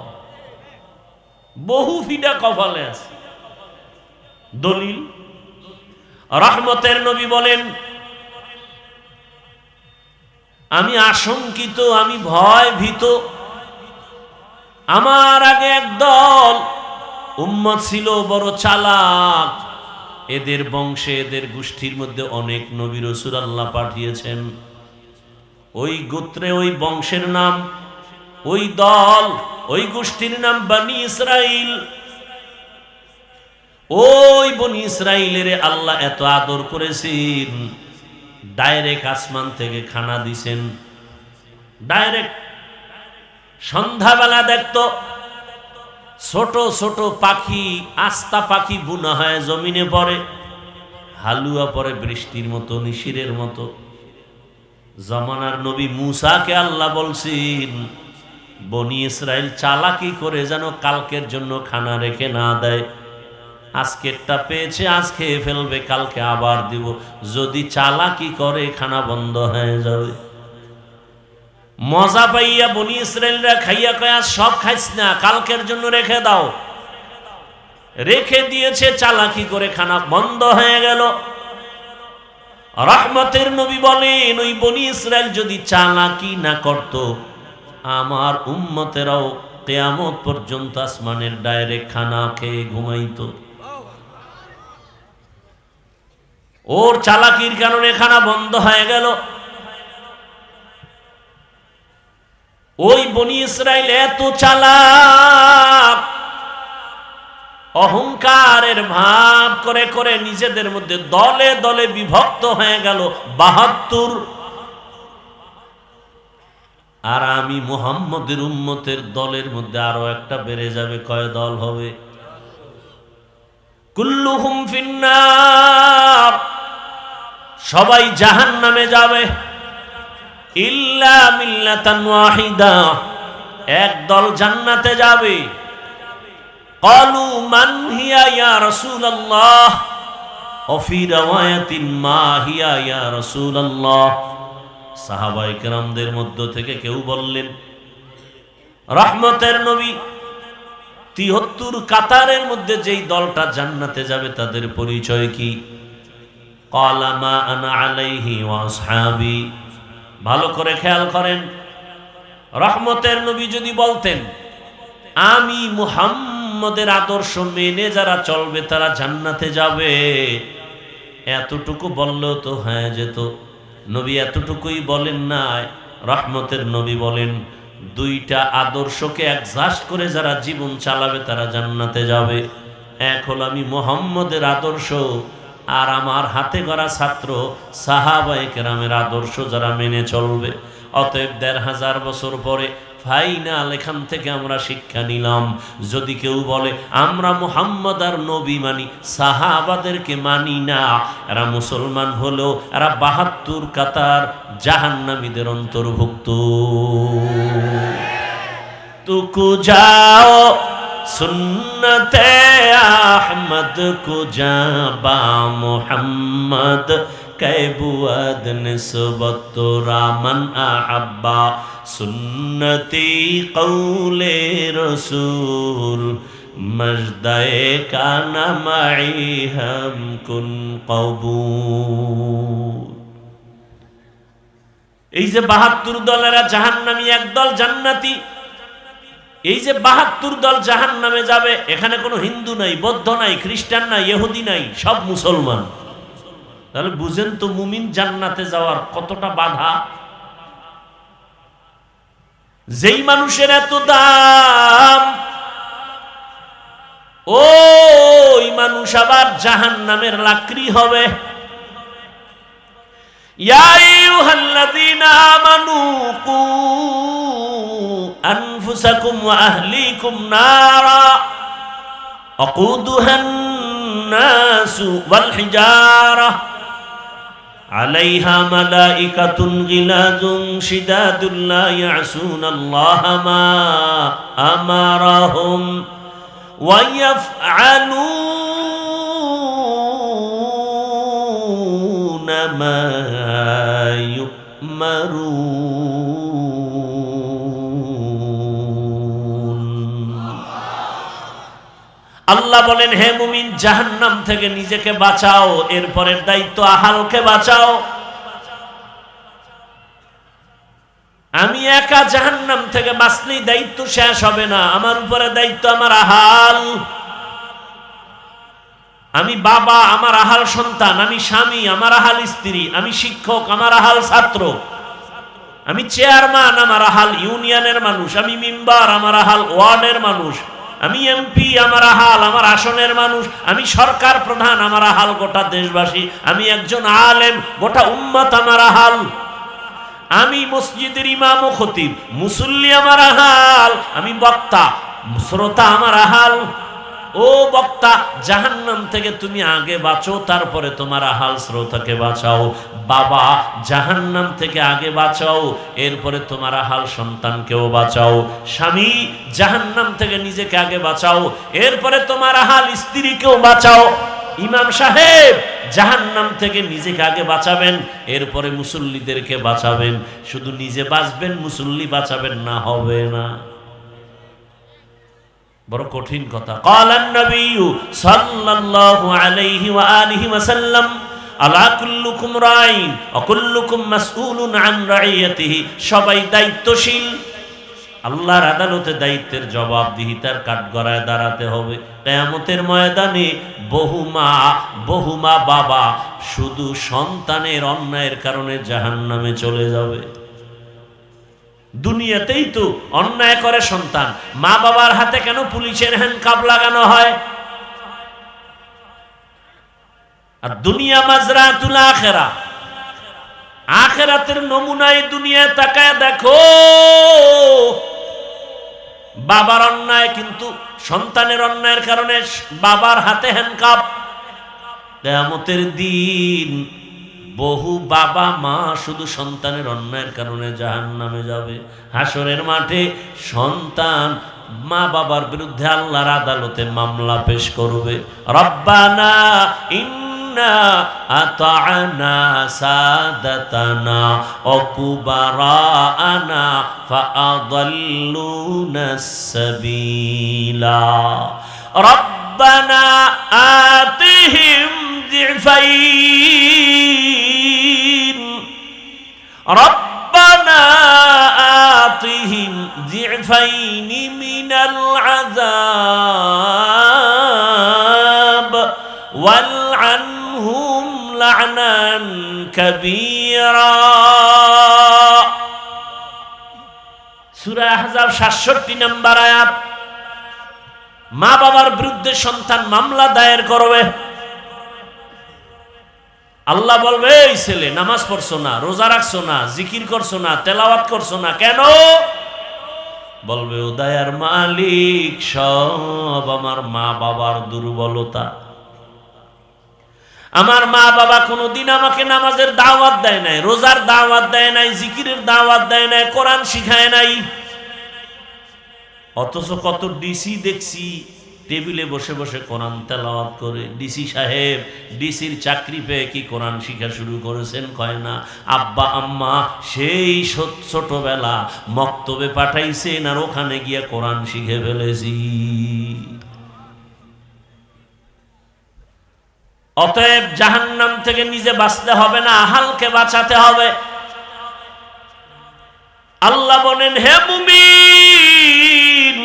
বহু ফিডা কপালে আছে। দলিল, রহমতের নবী বলেন, আমি আশঙ্কিত, আমি ভয় ভীত, আমার আগে একদল উম্মত ছিল বড় চালাক। এদের বংশে এদের গোষ্ঠীর মধ্যে অনেক নবী রাসূল আল্লাহ পাঠিয়েছেন। ওই গোত্রে ওই বংশের নাম, ওই দল, ওই গোষ্ঠীর নাম বনি ইসরাইল। ওই বনি ইসরাইলের আল্লাহ এত আদর করেছেন, ডাইরেক্ট আসমান থেকে খানা দিছেন। ডাইরেক্ট সন্ধ্যাবেলা দেখতো ছোট ছোট পাখি, আস্তা পাখি বুনা হয় জমিনে পড়ে, হালুয়া পড়ে বৃষ্টির মতো, নিশিরের মতো। জামানার নবী মূসাকে আল্লাহ বলছেন বনি ইসরাইল চালাকি করে যেন কালকের জন্য খানা রেখে না দেয়। আজকেরটা পেয়েছে, আজ খেয়ে ফেলবে, কালকে আবার দিব। যদি চালাকি করে খানা বন্ধ হয়ে যাবে। মজা পাইয়া বনি ইসরাইলরা খাইয়া কয়া সব খাইস না, কালকের জন্য রেখে দাও। রেখে দিয়েছে, চালাকি করে খানা বন্ধ হয়ে গেল। রহমতের নবী বলেন ওই বনি ইসরাইল যদি চালাকি না করত, আমার উম্মতেরাও কিয়ামত পর্যন্ত আসমানের ডাইরেক্ট খানা খেয়ে ঘুমাইতো। ওর চালাকির কারণে খানা বন্ধ হয়ে গেল। ওই বনি ইসরাইল এত চালাক, অহংকারের ভাব করে করে নিজেদের মধ্যে দলে দলে বিভক্ত হয়ে গেল ৭২। আর আমি মুহাম্মদের উম্মতের দলের মধ্যে আরো একটা বেড়ে যাবে। কয় দল হবে? কুল্লুহুম ফিন্নার, সবাই জাহান্নামে যাবে। ইল্লা মিল্লাতান ওয়াহিদা, এক দল জান্নাতে যাবে। ক্বালু মান হিয়া ইয়া রাসূলুল্লাহ, ও ফি রাওয়ায়াতিন মা হিয়া ইয়া রাসূলুল্লাহ। সাহাবায়ে কেরামদের মধ্য থেকে কেউ বললেন, রহমতের নবী ৭৩ কাতারের মধ্যে যেই দলটা জান্নাতে যাবে তাদের পরিচয় কি? ক্বালা মা আনা আলাইহি ওয়া আসহাবি। ভালো করে খেয়াল করেন, রহমতের নবী যদি বলতেন আমি মুহাম্মদের আদর্শ মেনে যারা চলবে তারা জান্নাতে যাবে, এতটুকু বললেও তো হয়ে যেত। নবী এতটুকুই বলেন না। রহমতের নবী বলেন দুইটা আদর্শকে অ্যাডজাস্ট করে যারা জীবন চালাবে তারা জান্নাতে যাবে। এক হলো আমি মুহাম্মদের আদর্শ, আর আমার হাতে গড়া ছাত্র সাহাবায়ে কেরামের আদর্শ যারা মেনে চলবে। অতএব ১৫০০ বছর পরে ফাইনাল এখান থেকে আমরা শিক্ষা নিলাম, যদি কেউ বলে আমরা মুহাম্মদ আর নবী মানি, সাহাবাদেরকে মানি না, এরা মুসলমান হলেও এরা ৭২ কাতার জাহান্নামীদের অন্তর্ভুক্ত। তুকু যাও সুন্নতে আহমদ কো জাবা মুহাম্মদ कैबुअद निस्बत रामन अहब्बा सुन्नती कौले रसूल मजदाए काना माई हम कुन कबूल। এই যে ৭২ দলেরা জাহান্নামী, একদল জান্নাতি। এই যে ৭২ দল জাহান্নামে যাবে, এখানে কোনো হিন্দু নাই, বৌদ্ধ নাই, খ্রিস্টান নাই, ইহুদি নাই, সব মুসলমান। তাহলে বুঝেন তো মুমিন জান্নাতে যাওয়ার কতটা বাধা। যেই মানুষের এত দাম, ওই মানুষ আবার জাহান্নামের লাকড়ি হবে। ইয়া আইয়ুহাল্লাযীনা আমানু কু আনফুসাকুম ওয়া আহলিকুম নারা আকুদুহান নাসু ওয়াল হিজারা আলাইহা মালাইকাতুন গিলাযুন শিদাদুন লা ইয়াসুনাল্লাহা মা আমারাহুম ওয়া ইয়াফআলুনা মা ইউমারুন। আল্লাহ বলেন, হে মুমিন, জাহান্নাম থেকে নিজেকে বাঁচাও, এরপরের দায়িত্ব আহালকে বাঁচাও। আমি একা জাহান্নাম থেকে বাঁচলেই দায়িত্ব শেষ হবে না, আমার উপরে দায়িত্ব আমার আহাল। আমি বাবা, আমার আহাল সন্তান, আমি স্বামী, আমার আহাল স্ত্রী, আমি শিক্ষক, আমার আহাল ছাত্র, আমি চেয়ারম্যান, আমার আহাল ইউনিয়নের মানুষ, আমি মেম্বার, আমার আহাল ওয়ার্ডের মানুষ, আমি এমপি, আমার আহাল আমার আসনের মানুষ, আমি সরকার প্রধান, আমার আহাল গোটা দেশবাসী, আমি একজন আলেম, গোটা উম্মত আমার আহাল, আমি মসজিদের ইমাম ও খতিব, মুসল্লি আমার আহাল, আমি বক্তা, শ্রোতা আমার আহাল। ও বক্তা, জাহান্নাম থেকে তুমি আগে বাঁচো, তারপরে তোমার আহাল শ্রোতাকে বাঁচাও। বাবা, জাহান্নাম থেকে আগে বাঁচাও, এরপরে তোমার আহাল সন্তানকেও বাঁচাও। স্বামী, জাহান্নাম থেকে নিজেকে আগে বাঁচাও, এরপরে তোমার আহাল স্ত্রীকেও বাঁচাও। ইমাম সাহেব, জাহান্নাম থেকে নিজেকে আগে বাঁচাবেন, এরপরে মুসল্লিদেরকে বাঁচাবেন। শুধু নিজে বাঁচবেন, মুসল্লি বাঁচাবেন না, হবে না। বড় কঠিন কথা। ক্বালান নবিয়্যু সাল্লাল্লাহু আলাইহি ওয়া আলিহি ওয়াসাল্লাম, আলা কুল্লুকুম রাইন ওয়া কুল্লুকুম মাসউলুন আন রাইয়াতিহি। সবাই দায়িত্বশীল, আল্লাহর আদালতে দায়িত্বের জবাবদিহিতার কাঠগড়ায় দাঁড়াতে হবে। কিয়ামতের ময়দানে বহু মা বাবা শুধু সন্তানের অন্যায়ের কারণে জাহান্নামে চলে যাবে। দুনিয়াতেই তো অন্যায় করে সন্তান, মা বাবার হাতে কেন পুলিশের হ্যান্ডকাপ লাগানো হয়? আর দুনিয়া মাজরাতুল আখিরা, আখিরাতের নমুনায় দুনিয়ায় তাকায় দেখো। বাবার অন্যায়, কিন্তু সন্তানের অন্যায়ের কারণে বাবার হাতে হ্যান্ডকাপ। কিয়ামতের দিন বহু বাবা মা শুধু সন্তানের অন্যায়ের কারণে জাহান্নামে যাবে। হাসরের মাঠে সন্তান মা বাবার বিরুদ্ধে আল্লাহর আদালতে মামলা পেশ করবে। রব্বানা ইন্না আতা'না সাদাতানা ওয়া কুবারানা ফাআদাল্লুনাস সাবিলা রব্বানা আতিহিম ضعفين ربنا آتهم ضعفين من العذاب والعنهم لعنا كبيرا। সূরা আহজাব 67 নম্বর আয়াত। মা বাবার বিরুদ্ধে সন্তান মামলা দায়ের করবে। আল্লাহ বলবে, এই ছেলে নামাজ পড়ছো না, রোজা রাখছো না, জিকির করছো না, তেলাওয়াত করছো না, কেন? বলবে, ও দয়ার মালিক, সব আমার মা বাবার দুর্বলতা। আমার মা বাবা কোনোদিন আমাকে নামাজের দাওয়াত দেয় নাই, রোজার দাওয়াত দেয় নাই, জিকিরের দাওয়াত দেয় নাই, কোরআন শিখায় নাই। অথচ কত ডিসি দেখছি টেবিলে বসে বসে কোরআন তেলাওয়াত করে। ডিসি সাহেব ডিসির চাকরি পেয়ে কি কোরআন শিখা শুরু করেছেন? কয় না। আব্বা আম্মা সেই ছোটবেলা মক্তবে পাঠাইছেন, আর ওখানে গিয়ে কোরআন শিখে ফেলেছি। অতএব জাহান্নাম থেকে নিজে বাঁচতে হবে না, আহালকে বাঁচাতে হবে। আল্লাহ বলেন, হে মুমিন,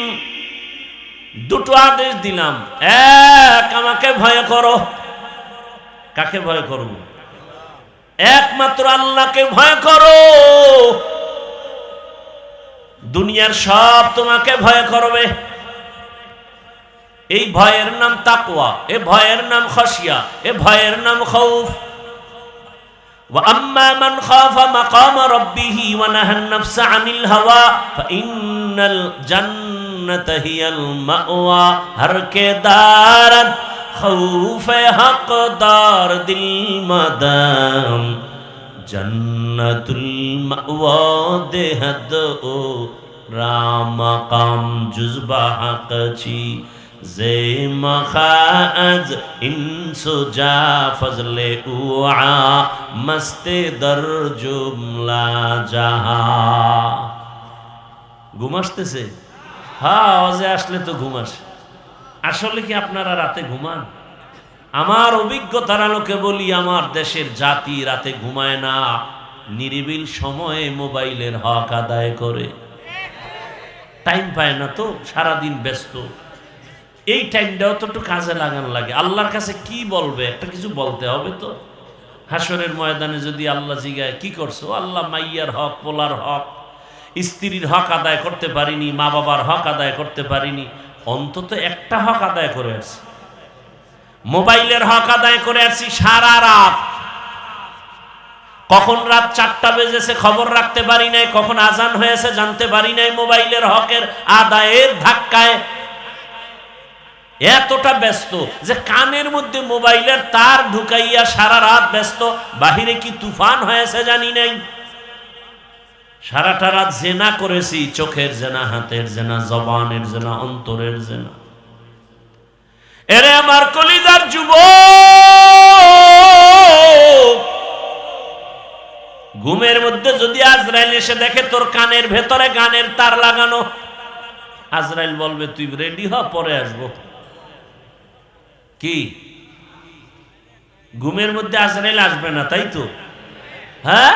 দুটো আদেশ দিলাম। এক, আমাকে ভয় করো। কাকে ভয় করব? একমাত্র আল্লাহকে ভয় করো। দুনিয়ার সব তোমাকে ভয় করবে। এই ভয়ের নাম তাকওয়া, এ ভয়ের নাম খাশিয়া, এ ভয়ের নাম খাউফ। ওয়া আম্মা মান খাফা মাকাম রাব্বিহি ওয়া নাহান নাফসা আনিল হাওয়া ফাইন্নাল জান্নাতা হিয়াল মাওয়া। হর কে দারত খাউফে হকদার দিল মাদাম জান্নাতুল মাওয়া দেহদ ও রামাকাম জুজবা হাকচি জে মখাজ ইনসুজা ফজলে উআ মস্তে দর জুমলা জাহা। ঘুম আসতেছে? হ্যাঁ, আওয়াজে আসলে তো ঘুম আসে। আসলে কি আপনারা রাতে ঘুমান? আমার অভিজ্ঞতার আলোকে বলি, আমার দেশের জাতি রাতে ঘুমায় না, নিরিবিল সময়ে মোবাইলের হক আদায় করে। টাইম পায় না তো, সারাদিন ব্যস্ত। এই টাইমটাও তো একটু কাজে লাগানো লাগে। আল্লাহর কাছে কি বলবে, একটা কিছু বলতে হবে তো। হাসরের ময়দানে যদি আল্লাহ জিগায় কি করছো, আল্লাহ মাইয়ার হক, পোলার হক, স্ত্রীর হক আদায় করতে পারিনি, মা বাবার হক আদায় করতে পারিনি, অন্তত একটা হক আদায় করে আসছি, মোবাইলের হক আদায় করে আসছি সারা রাত। কখন রাত 4টা বেজেছে খবর রাখতে পারি নাই, কখন আজান হয়েছে জানতে পারি নাই, মোবাইলের হকের আদায়ের ধাক্কায় এতটা ব্যস্ত যে কানের মধ্যে মোবাইলের তার ঢুকাইয়া সারা রাত ব্যস্ত। বাহিরে কি তুফান হয়েছে জানি নাই। সারাটা রাত জেনা করেছি, চোখের জেনা, হাতের জেনা, জবানের জেনা, অন্তরের জেনা। এরে আমার কলিজার যুবক, ঘুমের মধ্যে যদি আজরাইল এসে দেখে তোর কানের ভেতরে গানের তার লাগানো, আজরাইল বলবে তুই রেডি হ, পরে আসবো। কি ঘুমের মধ্যে আজরাইল আসবে না, তাই তো? হ্যাঁ,